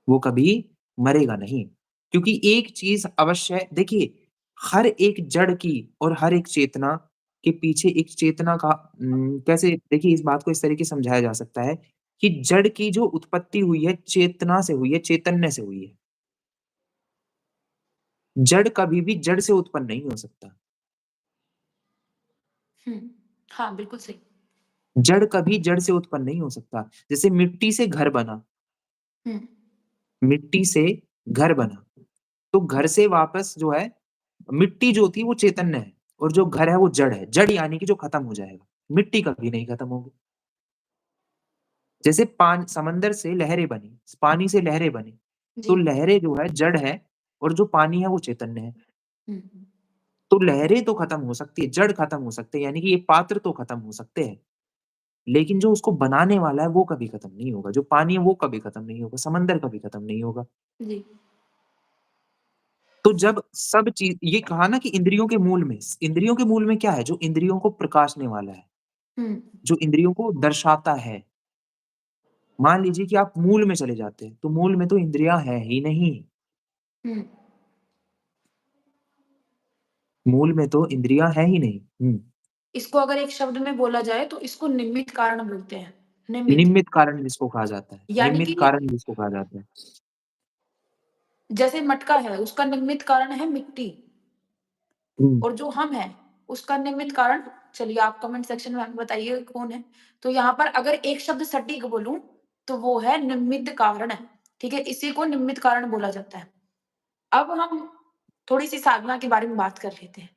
वो कभी मरेगा नहीं। क्योंकि एक चीज़ अवश्य है देखिए, हर एक जड़ की और हर एक चेतना के पीछे एक चेतना का कैसे देखिए इस बात को इस तरीके से समझाया जा सकता है कि जड़ की जो उत्पत्ति हुई है, चेतना से हुई है, चैतन्य से हुई है। जड़ कभी भी जड़ से उत्पन्न नहीं हो सकता। हुँ। हाँ, बिल्कुल सही। जड़ कभी जड़ से उत्पन्न नहीं हो सकता। जैसे मिट्टी से घर बना, हुँ, मिट्टी से घर बना, तो घर से वापस जो है मिट्टी जो थी वो चैतन्य है और जो घर है वो जड़ है। जड़ यानी कि जो खत्म हो जाएगा। मिट्टी कभी नहीं खत्म होगी। जैसे समंदर से लहरें बनी, पानी से लहरें बनी, तो जी, लहरें जो है जड़ है और जो पानी है वो चैतन्य है। हुँ, तो लहरें तो खत्म हो सकती है, जड़ खत्म हो सकते हैं, यानी कि ये पात्र तो खत्म हो सकते हैं। लेकिन जो उसको बनाने वाला है वो कभी खत्म नहीं होगा। जो पानी है वो कभी खत्म नहीं होगा, समंदर कभी खत्म नहीं होगा। जी, तो जब सब चीज़ ये कहा ना कि इंद्रियों के मूल में क्या है? जो इंद्रियों को प्रकाशने वाला है, हुँ, जो इंद्रियों को दर्शाता है। मान लीजिए कि आप मूल में चले जाते हैं, तो मूल में तो इंद्रियाँ हैं ही नहीं। हुँ। मूल में तो इंद्रियाँ हैं ही नहीं। हुँ। इसको अगर एक शब्द में बोला जाए तो इसको निमित्त कारण बोलते हैं, निमित्त। निमित्त कारण जिसको कहा जाता है। यानी निमित्त कि कारण जिसको कहा जाता है। जैसे मटका है, उसका निमित्त कारण है मिट्टी हुँ, और जो हम हैं, उसका निमित्त कारण चलिए आप कमेंट सेक्शन में हमें बताइए कौन है? तो यहाँ पर अगर एक शब्द सटीक बोलूँ, तो वो है निमित्त कारण, ठीक है? इसी को निमित्त कारण बोला जाता है। अब हम थोड़ी-सी साधना के बारे में बात कर लेते हैं,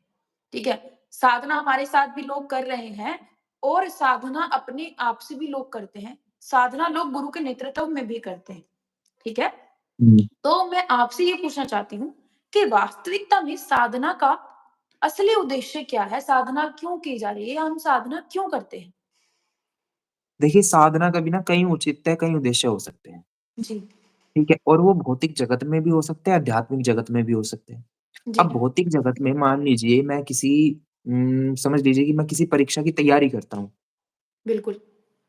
ठीक है? साधना हमारे साथ भी लोग कर रहे हैं और साधना अपने आप से भी लोग करते हैं। साधना लोग गुरु के नेतृत्व में भी करते हैं, ठीक है? हुँ। तो मैं आपसे ये पूछना चाहती हूँ कि वास्तविकता में साधना का असली उद्देश्य क्या है? साधना क्यों की जा रही है? हम साधना क्यों करते हैं? देखिए, साधना का भी ना कई औचित्य, कई उद्देश्य हो सकते हैं, जी, ठीक है? और वो भौतिक जगत में भी हो सकते हैं, आध्यात्मिक जगत में भी हो सकते हैं। जी, अब भौतिक जगत में मान लीजिए मैं किसी समझ लीजिए कि मैं किसी परीक्षा की तैयारी करता हूँ बिल्कुल।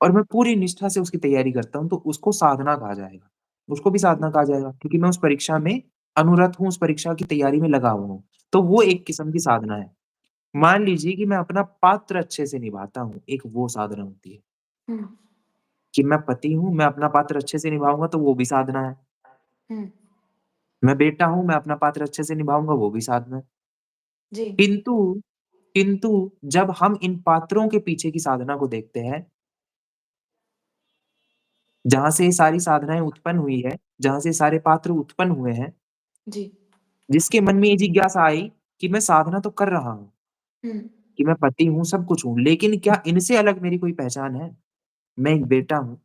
और मैं पूरी निष्ठा से उसकी तैयारी करता हूँ, तो उसको साधना कहा जाएगा। उसको भी साधना कहा जाएगा क्योंकि मैं उस परीक्षा में अनुरत हूँ, उस परीक्षा की तैयारी में लगा हुआ हूँ। तो वो जी, एक किस्म की साधना है। मान लीजिए कि मैं अपना पात्र अच्छे से निभाता हूँ, एक वो साधना होती है। हुँ, कि मैं पति हूँ, मैं अपना पात्र अच्छे से निभाऊँगा तो वो भी साधना है। हुँ, मैं बेटा हूँ, मैं अपना पात्र अच्छे से निभाऊँगा वो भी साधना है। जी, किंतु किंतु जब हम इन पात्रों के पीछे की साधना को देखते हैं, जहाँ से ये सारी साधनाएँ उत्पन्न हुई है, जहाँ से सारे पात्र उत्पन्न हुए हैं, जी, जिसके मन में ये जिज्ञासा आई कि मैं साधना तो कर रहा हूँ, हुँ, कि मैं पति हूँ, सब कुछ हूँ, लेकिन क्या इनसे अलग मेरी कोई पहचान है? मैं एक बेटा हूँ,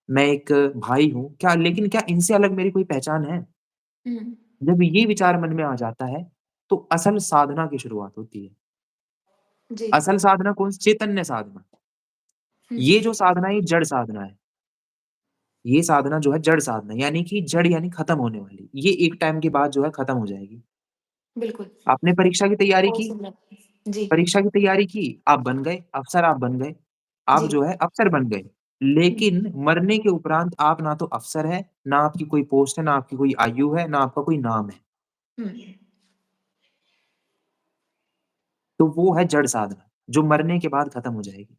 मैं एक भाई हूँ, क्या लेकिन क्या इनसे अलग मेरी कोई पहचान है? हुँ, जब ये विचार मन में आ जाता है, तो असल साधना की शुरुआत होती है। जी, असल साधना कौन सी? चैतन्य साधना। हुँ, ये जो साधना है, ये जड़ साधना है। ये साधना जो है जड़ साधना है, यानी कि जड़ यानी खत्म होने वाली। ये एक टाइम के बाद जो है खत्म हो जाएगी। बिल्कुल। आपने परीक्षा की तैयारी बहुत की, सुंदर। जी, परीक्षा की तैयारी की, आप बन गए, अफ़सर आप बन गए। आप जी, जो है अफ़सर बन गए। हुँ, लेकिन मरने के उपरांत आप ना तो अफ़सर हैं, ना आपकी कोई पोस्ट है, ना आपकी कोई आयु है, ना आपका कोई नाम है। हुँ, तो वो है जड़ साधना, जो मरने के बाद खत्म हो जाएगी।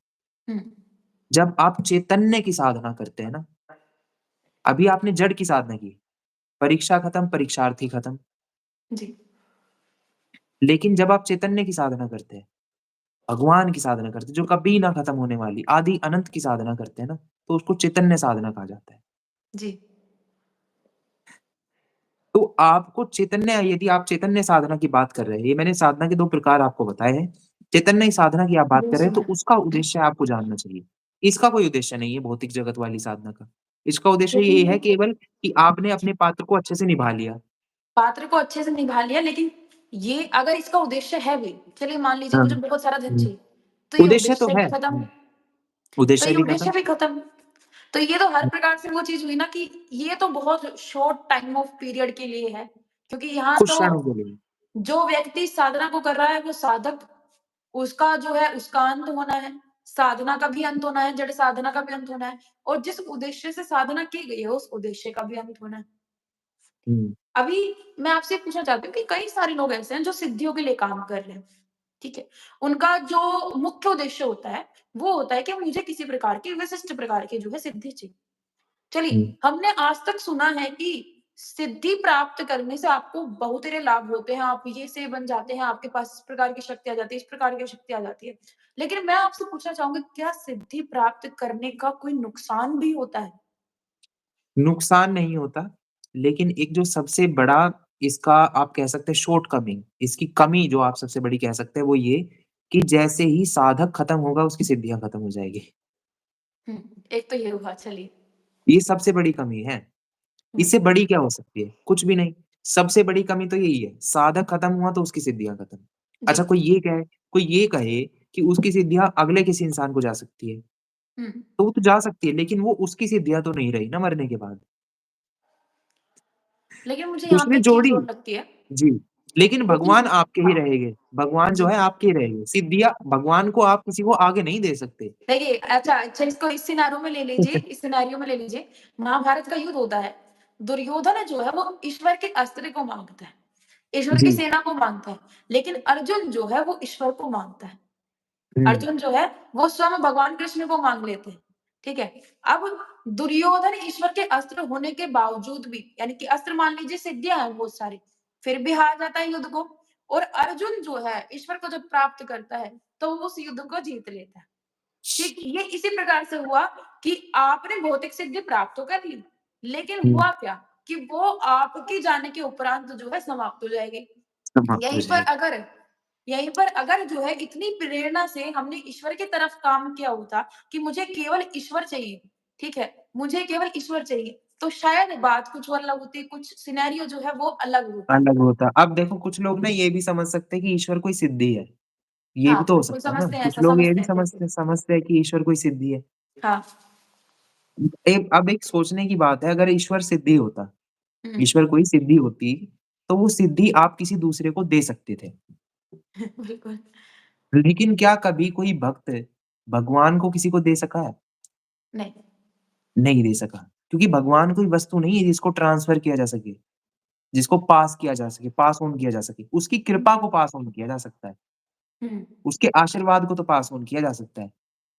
हुँ, जब आप चैतन्य की साधना करते हैं ना, अभी आपने जड़ की साधना की, परीक्षा खत्म, परीक्षार्थी खत्म। जी, लेकिन जब आप चैतन्य की साधना करते हैं, भगवान की साधना करते हैं, जो कभी ना खत्म होने वाली, आदि अनंत की साधना करते हैं ना, तो उसको चैतन्य साधना कहा जाता है। जी, तो आपको चैतन्य यदि आप चैतन्य साधना की बात कर रहे हैं, ये मैंने साधना के 2 प्रकार आपको बताए हैं। चैतन्य साधना की आप बात बहुत कर रहे हैं, तो सुंदर। उसका उद्देश्य आपको जानना चाहिए। इसका कोई उद्देश्य नहीं है भौतिक जगत वाली साधना का। इसका उद्देश्य ये है लेकिन केवल कि आपने अपने पात्र को अच्छे से निभा लिया। पात्र को अच्छे से निभा लिया, लेकिन ये अगर इसका उद्देश्य है भी, चलिए मान लीजिए हाँ, मुझे बहुत सारा धन हुँ। चाहिए, तो ये उद्देश्य तो उद्देश्य है। भी खत्म, तो उद्देश्य ये भी उद्देश्य खत्म। भी खत्म। तो ये तो हर प्रकार से वो चीज़ हुई ना कि ये तो बहुत शॉर्ट टाइम ऑफ पीरियड के लिए है, क्योंकि यहाँ कुछ तो क्षणों के लिए। जो व्यक्ति साधना को कर रहा है वो साधक, उसका जो है उसका अंत होना है, साधना का भी अंत होना है, जड़ साधना का भी अंत होना है और जिस उद्देश्य से साधना की गई है उस उद्देश्य का भी अंत होना है। हुँ, अभी मैं आपसे पूछना चाहती हूँ कि कई सारे लोग ऐसे हैं जो सिद्धियों के लिए काम कर रहे हैं, ठीक है? उनका जो मुख्य उद्देश्य होता है, वो होता है कि मुझे किसी प्रकार की विशिष्ट प्रकार की जो है सिद्धि चाहिए। हुँ, चलिए, हमने आज तक सुना है कि सिद्धि प्राप्त करने से आपको बहुत सारे लाभ होते हैं, आप ये से बन जाते हैं, आपके पास इस प्रकार की शक्ति आ जाती है, इस प्रकार की शक्ति आ जाती है। लेकिन मैं आपसे पूछना चाहूँगी, क्या सिद्धि प्राप्त करने का कोई नुकसान भी होता है? नुकसान नहीं होता, लेकिन एक जो सबसे बड़ा इसका आप कह सकते हैं शॉर्टकमिंग, इसकी कमी जो आप सबसे बड़ी कह सकते हैं वो ये कि जैसे ही साधक खत्म होगा उसकी सिद्धियाँ खत्म हो जाएगी। हुँ, एक तो ये हुआ चलिए। ये सबसे बड़ी कमी है। हुँ, इससे बड़ी क्या हो सकती है? कुछ भी नहीं। सबसे बड़ी कमी तो यही है, साधक खत्म हुआ तो उसकी सिद्धियाँ खत्म। जी। अच्छा कोई ये कहे कि उसकी सिद्धियाँ अगले किसी इंसान को जा सकती है, हुँ, तो वो तो जा सकती है लेकिन वो उसकी सिद्धियाँ तो नहीं रही ना मरने के बाद। लेकिन मुझे यहाँ पे उसने एक चीज़ जोड़ी और लगती है, जी, लेकिन लेकिन भगवान आपके ही रहेंगे। भगवान जो जी। है आपके ही रहेंगे। सिद्धियाँ भगवान को आप किसी को आगे नहीं दे सकते। देखिए, अच्छा इसको इस सिनेरियो में ले लीजिए, महाभारत का युद्ध होता है। दुर्योधन जो है वो ईश्वर के अस्त्र को माँगता है, ईश्वर की जी। सेना को माँगता है, लेकिन अर्जुन जो है वो ईश्वर को माँगता है। हुँ, अर्जुन जो है वो स्वयं भगवान कृष्ण को माँग लेते हैं, ठीक है? अब दुर्योधन ईश्वर के अस्त्र होने के बावजूद भी, यानी कि अस्त्र मान लीजिए सिद्धियाँ हैं बहुत सारी, फिर भी हार जाता है युद्ध को और अर्जुन जो है ईश्वर को जब प्राप्त करता है, तो वो उस युद्ध को जीत लेता है। ठीक, ये इसी प्रकार से हुआ कि आपने भौतिक सिद्धि प्राप्त तो कर ली, लेकिन हुँ, हुआ क्या कि वो आपके जाने के उपरांत जो है समाप्त हो जाएगी। समाप्त हो यहीं पर जाएगी। अगर यहीं पर अगर जो है इतनी प्रेरणा से हमने ईश्वर की तरफ काम किया होता कि मुझे केवल ईश्वर चाहिए, ठीक है? मुझे केवल ईश्वर चाहिए, तो शायद बात कुछ और अलग होती, कुछ सिनेरियो जो है वो अलग होता। अलग होता। अब देखो कुछ लोग ना ये भी समझ सकते हैं कि ईश्वर कोई सिद्धि है। ये भी हाँ, तो हो बिल्कुल सकता है ना। समझते हैं, कुछ ऐसा लोग ये समझते भी हैं, बिल्कुल। समझते हैं कि ईश्वर कोई सिद्धि है। हाँ। अब एक सोचने की बात है, अगर ईश्वर सिद्धि होता, हुँ। ईश्वर कोई सिद्धि होती, तो वो सिद्धि आप किसी दूसरे को दे सकते थे। बिल्कुल। लेकिन क्या कभी कोई भक्त भगवान को किसी को दे सका है? नहीं। नहीं दे सका। क्योंकि भगवान कोई वस्तु नहीं है जिसको ट्रांसफ़र किया जा सके, जिसको पास किया जा सके, पास ऑन किया जा सके। उसकी कृपा को पास ऑन किया जा सकता है। हुँ, उसके आशीर्वाद को तो पास ऑन किया जा सकता है।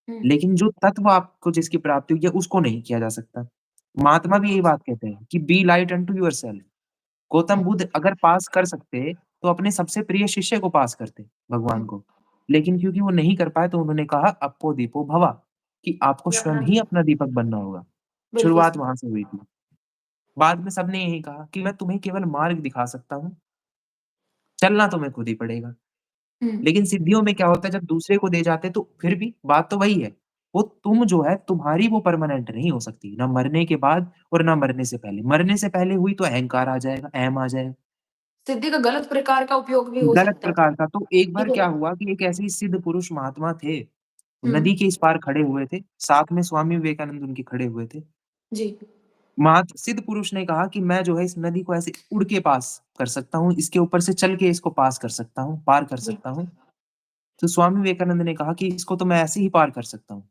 हुँ। लेकिन जो तत्व आपको जिसकी प्राप्ति हुई है, उसको नहीं किया जा सकता। महात्मा भी बिल्कुल यही सही। बात कहते हैं कि be light unto yourself. Gautam हुँ, बुद्ध अगर पास कर सकते, तो अपने सबसे प्रिय शिष्य को पास करते, हुँ। भगवान को। लेकिन क्योंकि वो नहीं कर पाए, तो उन्होंने कहा अप्पो दीपो भवा, कि आपको ये स्वयं अपना ही अपना दीपक बनना होगा। बिल्कुल शुरुआत सही। वहाँ से हुई थी। बाद में सबने यही कहा कि मैं तुम्हें केवल मार्ग दिखा सकता हूँ, चलना तुम्हें खुद ही पड़ेगा। हुँ। लेकिन सिद्धियों में क्या होता है, जब दूसरे को दे जाते हैं, तो फिर भी बात तो वही है। वो तुम जो है, तुम्हारी वो परमानेंट नहीं हो सकती, ना मरने के बाद और ना मरने से पहले। मरने से पहले हुई तो अहंकार आ जाएगा, अहम् आ जाएगा। सिद्धि का गलत प्रकार का उपयोग भी हो गलत सकता है। प्रकार का। तो एक बार ठीक है? क्या हुआ कि एक ऐसे ही सिद्ध पुरुष महात्मा थे, हुँ, नदी के इस पार खड़े हुए थे, साथ में स्वामी विवेकानंद उनके खड़े हुए थे। जी। सिद्ध पुरुष ने कहा कि मैं जो है इस नदी को ऐसे उड़ के पास कर सकता हूँ, इसके ऊपर से चल के इसको पास कर सकता हूँ, पार कर जी। सकता हूँ। तो स्वामी विवेकानंद ने कहा कि इसको तो मैं ऐसे ही पार कर सकता हूँ,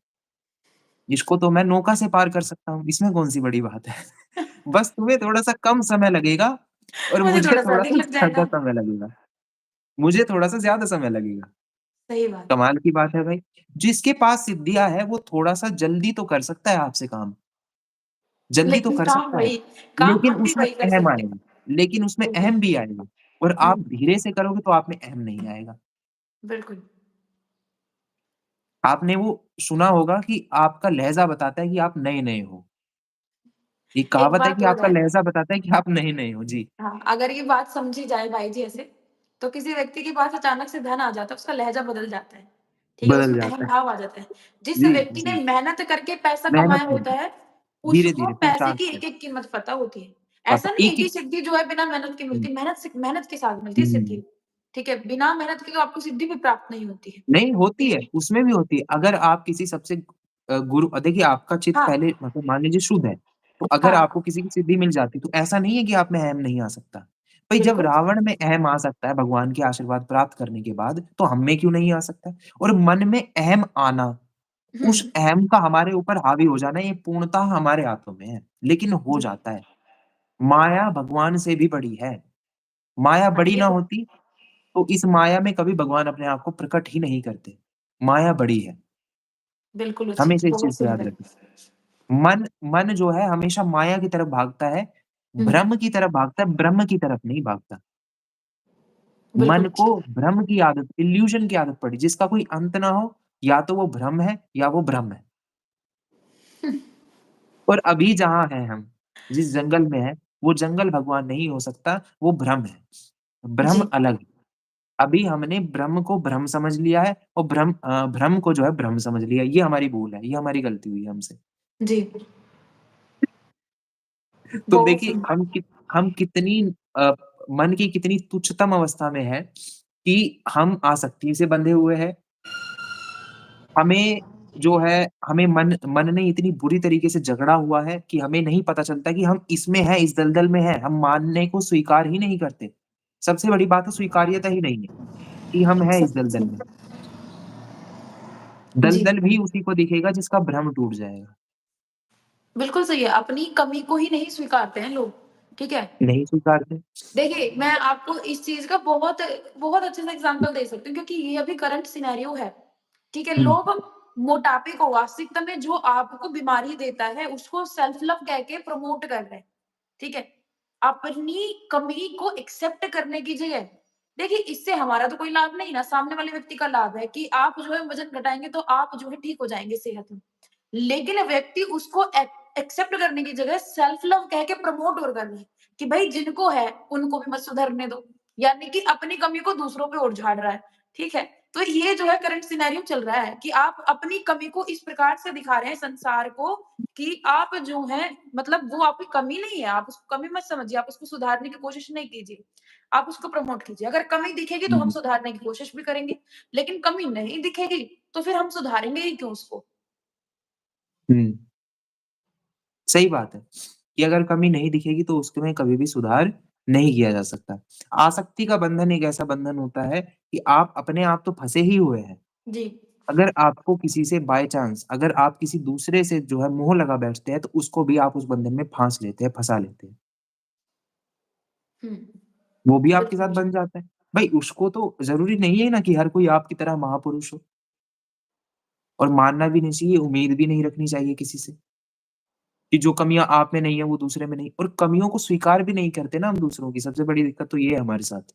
इसको तो मैं नौका से पार कर सकता हूँ, इसमें कौन-सी बड़ी बात है। बस तुम्हें थोड़ा-सा कम समय लगेगा और मुझे मुझे थोड़ा-सा अधिक थोड़ा-सा लग ज़्यादा जाएगा। समय लगेगा। मुझे थोड़ा-सा ज़्यादा समय लगेगा। सही बात है। कमाल की बात है भाई। जिसके पास सिद्धियाँ है, वो थोड़ा-सा जल्दी तो कर सकता है आपसे काम, जल्दी तो लेकिन कर काम सकता है, वही काम लेकिन हम भी उसमें वही कर अहम सकते हैं। आएगा, लेकिन उसमें बिल्कुल। अहम भी आएगा और हुँ, आप धीरे से करोगे तो आप में अहम नहीं आएगा। बिल्कुल। आपने वो सुना होगा कि आपका लहज़ा बताता है कि आप नए-नए हो। एक एक कहावत है बात कि और आपका है। लहज़ा बताता है कि आप नए-नए हो। जी, हाँ, अगर ये बात समझी जाए भाई जी ऐसे, तो किसी व्यक्ति के पास अचानक से धन आ जाता है, उसका लहज़ा बदल जाता है, ठीक है? बदल उसमें अहम जाता है। भाव आ जाता है। जिस जी, व्यक्ति ने जी। मेहनत करके पैसा मेहनत कमाया होता करके, है, उसको धीरे-धीरे पैसे पुरुषार्थ की से, एक-एक कीमत पता होती है। पता ऐसा नहीं है कि एक-एक सिद्धि जो है बिना मेहनत के हुँ, मिलती है, मेहनत के साथ मिलती है हुँ। सिद्धि, ठीक है? बिना मेहनत के आपको सिद्धि भी प्राप्त नहीं होती है, नहीं, होती ठीक है, है? उसमें भी होती है। अगर आप किसी सबसे देखिए आपका चित्त हाँ, पहले मतलब मान लीजिए शुद्ध है, तो अगर हाँ, आपको किसी की सिद्धि मिल जाती, तो ऐसा नहीं है कि आप में अहम नहीं आ सकता। भई जब बिल्कुल। रावण में अहम आ सकता है भगवान के आशीर्वाद प्राप्त करने के बाद, तो हम में क्यों नहीं आ सकता? और मन में अहम आना, हुँ, उस अहम का हमारे ऊपर हावी हो जाना, ये पूर्णतः हमारे हाथों में है, लेकिन हो जी। जाता है। माया भगवान से भी बड़ी है। माया हाँ, बड़ी ये ना तो होती, तो इस माया में कभी भगवान अपने आप को प्रकट ही नहीं करते। माया बड़ी है, बिल्कुल उचित, हमेशा इस चीज़ बहुत को याद सुंदर। रखें। मन मन जो है हमेशा माया की तरफ भागता है, हुँ, भ्रम की तरफ भागता है, ब्रह्म की तरफ नहीं भागता। मन बिल्कुल को उचित। भ्रम की आदत, इल्यूज़न की आदत पड़ी, जिसका कोई अंत ना हो, या तो वो भ्रम है या वो ब्रह्म है। और अभी जहाँ हैं हम, जिस जंगल में हैं, वो जंगल भगवान नहीं हो सकता, वो भ्रम है। भ्रम जी, अलग है। अभी हमने ब्रह्म को भ्रम समझ लिया है और भ्रम को जो है भ्रम समझ लिया है। ये हमारी भूल है, ये हमारी गलती हुई है हमसे। जी, तो बहुत देखिए सुंदर। हम कितनी अ, मन की कितनी तुच्छतम अवस्था में हैं कि हम आसक्ति से बंधे हुए हैं। हमें जो है हमें मन ने इतनी बुरी तरीके से जकड़ा हुआ है कि हमें नहीं पता चलता कि हम इसमें हैं, इस दलदल में हैं। हम मानने को स्वीकार ही नहीं करते। सबसे बड़ी बात है स्वीकार्यता ही नहीं है कि हम हैं इस सच दलदल में। में। जी, दलदल भी उसी को दिखेगा जिसका भ्रम टूट जाएगा। बिल्कुल सही है, अपनी कमी को ही नहीं स्वीकारते हैं लोग, ठीक है? नहीं स्वीकारते। देखिए, मैं आपको इस चीज़ का बहुत बहुत अच्छे से एग्ज़ाम्पल दे सकती हूँ क्योंकि ये अभी करंट सिनेरियो है, ठीक है? हुँ, लोग मोटापे को वास्तविकता में जो आपको बीमारी देता है, उसको सेल्फ लव कह के प्रमोट कर रहे हैं, ठीक है? अपनी कमी को एक्सेप्ट करने की जगह देखिए, इससे हमारा तो कोई लाभ नहीं ना, सामने वाले व्यक्ति का लाभ है कि आप जो है वज़न घटाएँगे तो आप जो है ठीक हो जाएँगे सेहत में। लेकिन व्यक्ति उसको एक्सेप्ट करने की जगह सेल्फ लव कह के प्रमोट और कर रहे हैं कि भाई जिनको है उनको भी मत सुधरने दो यानी कि अपनी कमी को दूसरों पे और झाड़ रहा है ठीक है तो ये जो है करंट सिनेरियो चल रहा है कि आप अपनी कमी को इस प्रकार से दिखा रहे हैं संसार को कि आप जो हैं मतलब वो आपकी कमी नहीं है, आप उसको कमी मत समझिए, आप उसको सुधारने की कोशिश नहीं कीजिए, आप उसको प्रमोट कीजिए। अगर कमी दिखेगी तो हम हुँ, सुधारने की कोशिश भी करेंगे, लेकिन कमी नहीं दिखेगी तो फिर हम सुधारेंगे ही क्यों उसको? हुँ। सही बात है, कि अगर कमी नहीं दिखेगी तो उसमें कभी भी सुधार नहीं किया जा सकता। आसक्ति का बंधन एक ऐसा बंधन होता है कि आप अपने आप तो फँसे ही हुए हैं। जी। अगर आपको किसी से बाय चांस अगर आप किसी दूसरे से जो है मोह लगा बैठते हैं, तो उसको भी आप उस बंधन में फाँस लेते हैं, फँसा लेते हैं। हुँ, वो भी आपके साथ बिल्कुल। बन जाता है। भई उसको तो ज़रूरी नहीं है ना कि हर कोई आपकी तरह महापुरुष हो और मानना भी नहीं चाहिए, उम्मीद भी नहीं रखनी चाहिए किसी से। कि जो कमियाँ आप में नहीं है, वो दूसरे में नहीं और कमियों को स्वीकार भी नहीं करते ना हम दूसरों की, सबसे बड़ी दिक्कत तो ये है हमारे साथ।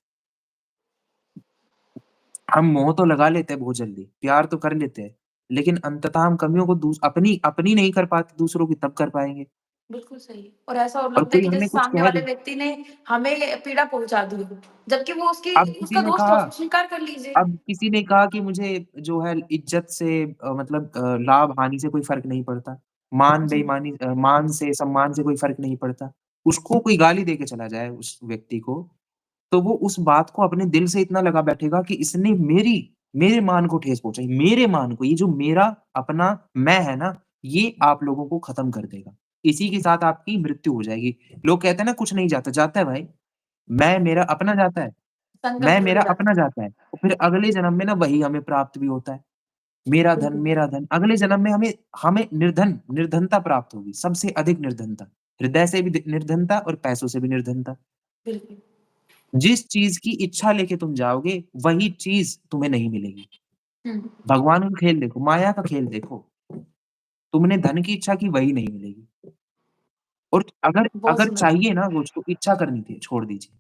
हम मोह तो लगा लेते हैं बहुत जल्दी, प्यार तो कर लेते हैं, लेकिन अंततः हम कमियों को अपनी अपनी नहीं कर पाते, दूसरों की तब कर पाएँगे बिल्कुल सही। और ऐसा और और लगता है कोई कि जैसे हमें कुछ सामने कह वाले दे। व्यक्ति ने हमें पीड़ा पहुँचा दी हो, जबकि वो अब किसी उसका ने दोस्त हो, कहा तो स्वीकार कर लीजिए। अब किसी ने कहा कि मुझे जो है इज़्ज़त से मतलब लाभ-हानि से कोई फ़र्क नहीं पड़ता। जी, मान से, सम्मान से कोई फ़र्क नहीं पड़ता। उसको कोई गाली दे के चला जाए उस व्यक्ति को, तो वो उस बात को अपने दिल से इतना लगा बैठेगा कि इसने मेरे मान को ठेस पहुँचाई, मेरे मान को, ये जो मेरा अपना मैं है ना, ये आप लोगों को ख़त्म कर देगा। इसी के साथ आपकी मृत्यु हो जाएगी। लोग कहते हैं ना कुछ नहीं जाता, जाता है भाई। मैं मेरा अपना जाता है। संकट मैं टूट मेरा जाता अपना है। जाता है, और फिर अगले जन्म में ना वही हमें प्राप्त भी होता है। बिल्कुल, मेरा धन, अगले जन्म में हमें हमें निर्धनता प्राप्त होगी, सबसे अधिक निर्धनता। हृदय से भी निर्धनता और पैसों से भी निर्धनता। बिल्कुल। जिस चीज़ की इच्छा लेके तुम जाओगे, वही चीज़ तुम्हें नहीं मिलेगी। हुँ, भगवान का खेल देखो, माया का खेल देखो, तुमने धन की इच्छा की वही नहीं मिलेगी और अगर बहुत अगर सुंदर चाहिए कहा। ना कुछ तो इच्छा करनी थी, छोड़ दीजिए।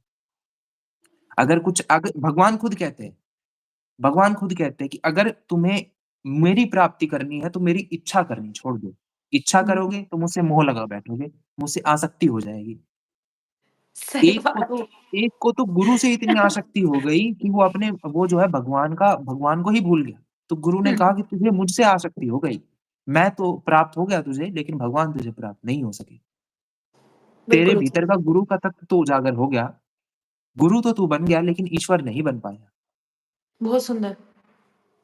अगर कुछ अग भगवान खुद कहते हैं कि अगर तुम्हें मेरी प्राप्ति करनी है, तो मेरी इच्छा करनी छोड़ दो। इच्छा हुँ, करोगे तो मुझसे मोह लगा बैठोगे, मुझसे आसक्ति हो जाएगी। सही बात। एक को तो गुरु से इतनी आसक्ति हो गई कि वो अपने वो जो है भगवान को ही भूल गया। तो गुरु ने हुँ, कहा कि तुझे मुझसे आसक्ति हो गई। मैं तो प्राप्त हो गया तुझे, लेकिन भगवान तुझे प्राप्त नहीं हो सके। तेरे बिल्कुल भीतर का गुरु का तत्व तो उजागर हो गया। गुरु तो तू बन गया लेकिन ईश्वर नहीं बन पाया। बहुत सुंदर।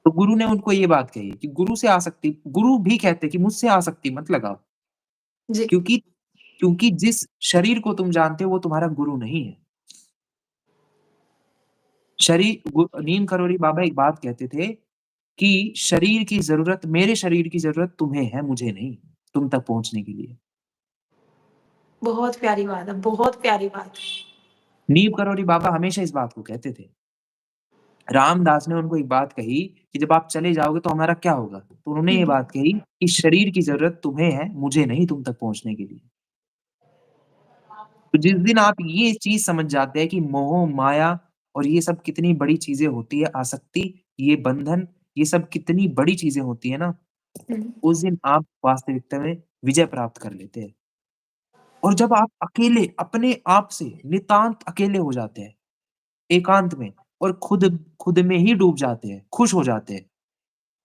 तो गुरु ने उनको ये बात कही कि गुरु भी कहते हैं कि मुझसे आसक्ति मत लगाओ। जी, क्योंकि क्योंकि जिस शरीर को तुम जानते हो वो तुम्हारा गुरु नहीं है। नीम करोली बाबा एक बात कहते थे कि मेरे शरीर की ज़रूरत तुम्हें है, मुझे नहीं, तुम तक पहुँचने के लिए। बहुत प्यारी बात है, बहुत प्यारी बात। नीम करोली बाबा हमेशा इस बात को कहते थे। रामदास ने उनको एक बात कही कि जब आप चले जाओगे तो हमारा क्या होगा? तो उन्होंने हुँ, ये बात कही कि शरीर की ज़रूरत तुम्हें है, मुझे नहीं तुम तक पहुँचने के लिए। तो जिस दिन आप ये चीज़ समझ जाते हैं कि मोह, माया और ये सब कितनी बड़ी चीज़ें होती है, आसक्ति, ये बंधन, ये सब कितनी बड़ी चीज़ें होती है ना, हुँ, उस दिन आप वास्तविकता में विजय प्राप्त कर लेते हैं। और जब आप अकेले अपने आप से नितांत अकेले हो जाते हैं, एकांत में और खुद खुद में ही डूब जाते हैं, खुश हो जाते हैं,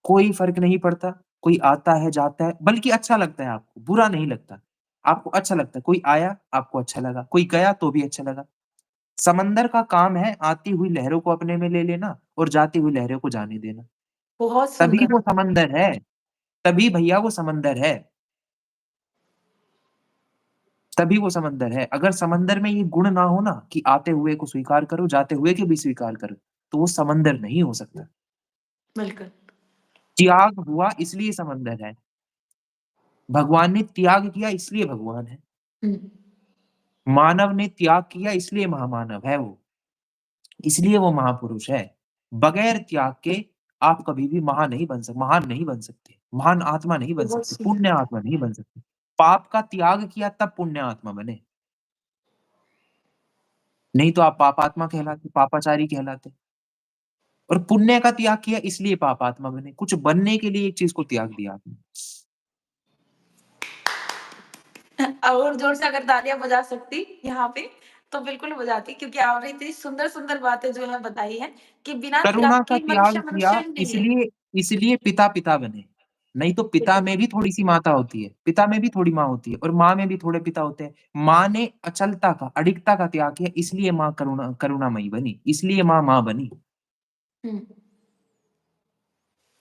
कोई फ़र्क नहीं पड़ता, कोई आता है, जाता है, बल्कि अच्छा लगता है आपको, बुरा नहीं लगता। आपको अच्छा लगता है, कोई आया, आपको अच्छा लगा, कोई गया तो भी अच्छा लगा। समंदर का काम है आती हुई लहरों को अपने में ले लेना और जाती हुई लहरों को जाने देना। बहुत तभी सुंदर। वो समंदर है, तभी भैया वो समंदर है, तभी वो समंदर है। अगर समंदर में ये गुण ना हो ना कि आते हुए को स्वीकार करो, जाते हुए को भी स्वीकार करो, तो वो समंदर नहीं हो सकता। बिल्कुल। त्याग हुआ इसलिए समंदर है। भगवान ने त्याग किया इसलिए भगवान है। हुँ, मानव ने त्याग किया इसलिए महामानव है वो, इसलिए वो महापुरुष है। बगैर त्याग के आप कभी भी महान नहीं बन सकते, महान आत्मा नहीं बन बहुत सकते, पुण्य सुंदर। आत्मा नहीं बन सकते। पाप का त्याग किया तब पुण्य आत्मा बने, नहीं तो आप पापात्मा कहलाते, पापाचारी कहलाते। और पुण्य का त्याग किया इसलिए पापात्मा बने, कुछ बनने के लिए एक चीज़ को त्याग दिया आपने। और ज़ोर से अगर तालियाँ बजा सकती यहाँ पे, तो बिल्कुल हो जाती, क्योंकि आपने इतनी सुंदर-सुंदर बातें जो है बताई हैं कि बिना करुणा त्याग का के त्याग मनुष्य किया मनुष्य ही नहीं है। इसलिए इसलिए पिता पिता बने। नहीं तो पिता बिल्कुल। में भी थोड़ी-सी माता होती है, पिता में भी थोड़ी माँ होती है और माँ में भी थोड़े पिता होते हैं। माँ ने अचलता का, अडिगता का त्याग किया इसलिए माँ करुणामयी बनी, इसलिए माँ माँ बनी। हुँ।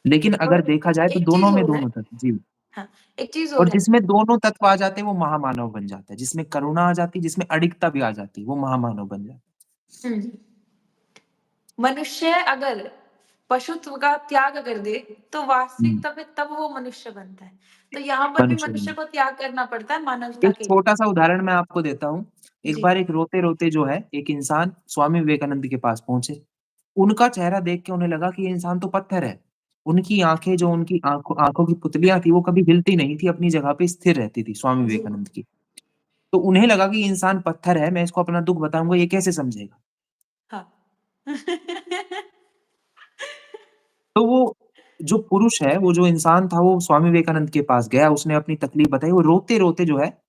लेकिन अगर और देखा जाए तो एक दोनों चीज़ में और है। दोनों तत्व जी। हाँ, एक चीज़ और और है। जिसमें दोनों तत्व आ जाते हैं वो महामानव बन जाता है। जिसमें करुणा आ जाती है, जिसमें अडिगता भी आ जाती है, वो महामानव बन जाता है। हुँ। मनुष्य अगर पशुत्व का त्याग कर दे, तो हुँ, वास्तविकता में तब वो मनुष्य बनता है। तो यहाँ पर भी मनुष्य मनुष्य बन को त्याग करना पड़ता है मानवता एक के लिए। छोटा-सा उदाहरण मैं आपको देता हूँ। एक जी, बार एक रोते-रोते जो है, एक इंसान स्वामी विवेकानंद के पास पहुँचे। उनका चेहरा देख के उन्हें लगा कि ये इंसान तो पत्थर है। उनकी आँखें जो उनकी आँखों आँखों की पुतलियाँ थी, वो कभी हिलती नहीं थी, अपनी जगह पे स्थिर रहती थी, स्वामी जी, विवेकानंद की। तो उन्हें लगा कि ये इंसान पत्थर है, मैं इसको अपना दुःख बताऊँगा, ये कैसे समझेगा? हाँ। तो वो जो पुरुष है, वो जो इंसान था, वो स्वामी विवेकानंद के पास गया, उसने अपनी तकलीफ बताई, वो रोते-रोते जो है,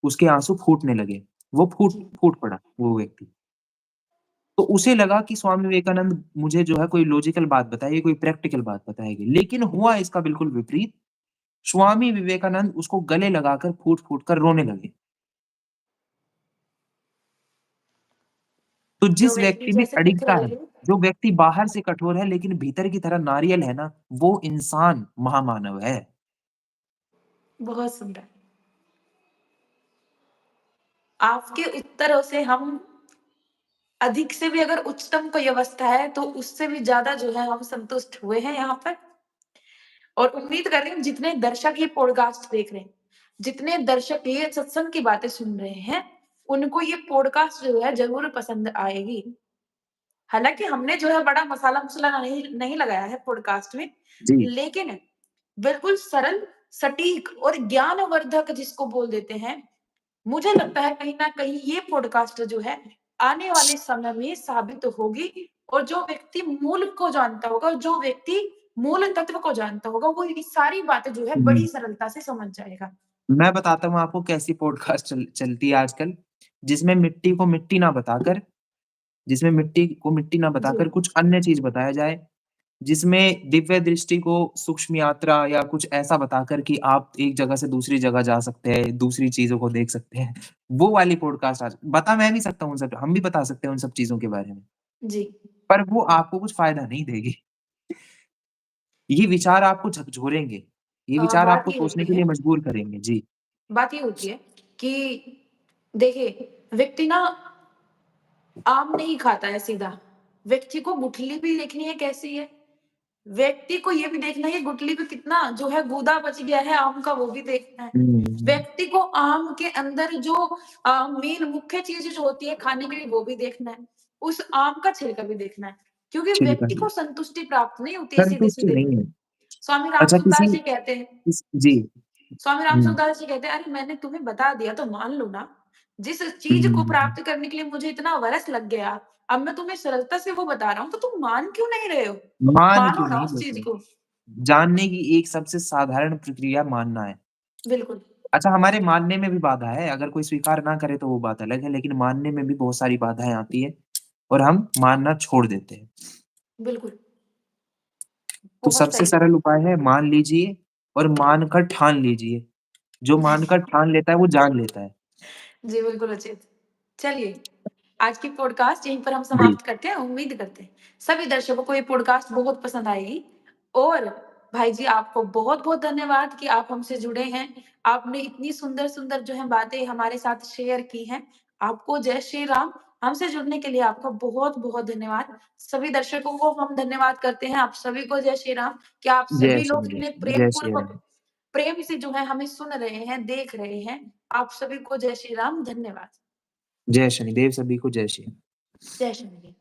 उसके आँसू फूटने लगे। वो फूट जी, फूट पड़ा, वो व्यक्ति। तो उसे लगा कि स्वामी विवेकानंद मुझे जो है कोई लॉजिकल बात बताएँगे, कोई प्रैक्टिकल बात बताएँगे। लेकिन हुआ इसका बिल्कुल विपरीत। स्वामी विवेकानंद उसको गले लगाकर फूट-फूट कर रोने लगे। तो जो जिस व्यक्ति व्यक्ति में जैसे दिख अडिगता रहे है, हैं, जो व्यक्ति बाहर से कठोर है लेकिन भीतर की तरह नारियल है ना, वो इंसान महामानव है। बहुत सुंदर। आपके उत्तरों से हम अधिक से भी अगर उच्चतम कोई अवस्था है, तो उससे भी ज़्यादा जो है हम संतुष्ट हुए हैं यहाँ पर। और उम्मीद कर रही हूँ जितने दर्शक ये पॉडकास्ट देख रहे हैं, जितने दर्शक ये सत्संग की बातें सुन रहे हैं, उनको ये पॉडकास्ट जो है ज़रूर पसंद आएगी। हालाँकि हमने जो है बड़ा मसाला-वसाला नहीं नहीं लगाया है पॉडकास्ट में, जी। लेकिन बिल्कुल सरल, सटीक और ज्ञानवर्धक जिसको बोल देते हैं, मुझे लगता है कहीं न कहीं ये पॉडकास्ट जो है, आने वाले समय में साबित होगी, और जो व्यक्ति मूल को जानता होगा, जो व्यक्ति मूल तत्व को जानता होगा, वो ये सारी बातें जो है हुँ। बड़ी सरलता से समझ जाएगा। मैं बताता हूँ आपको कैसी पॉडकास्ट चलती है आजकल, जिसमें मिट्टी को मिट्टी ना बताकर जिसमें मिट्टी को मिट्टी ना जी, बताकर कुछ अन्य चीज़ बताया जाए, जिसमें दिव्य दृष्टि को सूक्ष्म यात्रा या कुछ ऐसा बताकर कि आप एक जगह से दूसरी जगह जा सकते हैं, दूसरी चीज़ों को देख सकते हैं। वो वाली पॉडकास्ट आज बता मैं भी सकता हूँ उन सब हम भी बता सकते हैं उन सब चीज़ों के बारे में, जी। पर वो आपको कुछ फ़ायदा नहीं देगी। ये विचार आपको झकझोरेंगे, ये विचार बात आपको ये सोचने होती के है लिए मजबूर करेंगे। जी। बात ये होती है कि देखिए, व्यक्ति ना आम नहीं खाता है सीधा। व्यक्ति को गुठली भी देखनी है कैसी है। व्यक्ति को ये भी देखना है गुठली पे कितना जो है गूदा बच गया है आम का, वो भी देखना है। हुँ, व्यक्ति को आम के अंदर जो मेन मुख्य चीज़ जो होती है खाने के लिए, वो भी देखना है। उस आम का छिलका भी देखना है। क्योंकि छिलका व्यक्ति भी। को संतुष्टि प्राप्त नहीं होती है संतुष्टि सीधे-सीधे। नहीं है। स्वामी अच्छा रामसुंदर किसी जी कहते हैं जी। स्वामी हुँ, रामसुंदर जी कहते हैं, "अरे मैंने तुम्हें बता दिया तो मान लो ना। जिस चीज़ को हुँ। प्राप्त करने के लिए मुझे इतना वर्ष लग गया, अब मैं तुम्हें सरलता से वो बता रहा हूँ, तो तुम मान क्यों नहीं रहे हो? मान मानो क्यों ना नहीं उस चीज़ लेते? को।" जानने की एक सबसे साधारण प्रक्रिया मानना है। बिल्कुल, अच्छा हमारे मानने में भी बाधा है, अगर कोई स्वीकार ना करे तो वो बात अलग है, लेकिन मानने में भी बहुत सारी बाधाएँ आती हैं और हम मानना छोड़ देते हैं। बिल्कुल। तो बहुत सबसे सही। सरल उपाय है मान लीजिए और मानकर ठान लीजिए। जो मानकर ठान लेता है वो जान लेता है। जी, बिल्कुल उचित। चलिए, आज की पॉडकास्ट यहीं पर हम जी, समाप्त करते हैं। उम्मीद करते हैं सभी दर्शकों को ये पॉडकास्ट बहुत पसंद आएगी। और भाई जी, आपको बहुत-बहुत धन्यवाद कि आप हमसे जुड़े हैं। आपने इतनी सुंदर-सुंदर जो है बातें हमारे साथ शेयर की हैं। आपको जय श्री राम। हमसे जुड़ने के लिए आपका बहुत-बहुत धन्यवाद। सभी दर्शकों को हम धन्यवाद करते हैं। आप सभी को जय श्री राम कि आप जय सभी श्री लोग राम, इतने जय श्री प्रेमपूर्वक राम। प्रेम से जो है हमें सुन रहे हैं, देख रहे हैं। आप सभी को जय श्री राम, धन्यवाद। जय शनिदेव, सभी को जय श्री राम। जय शनि देव।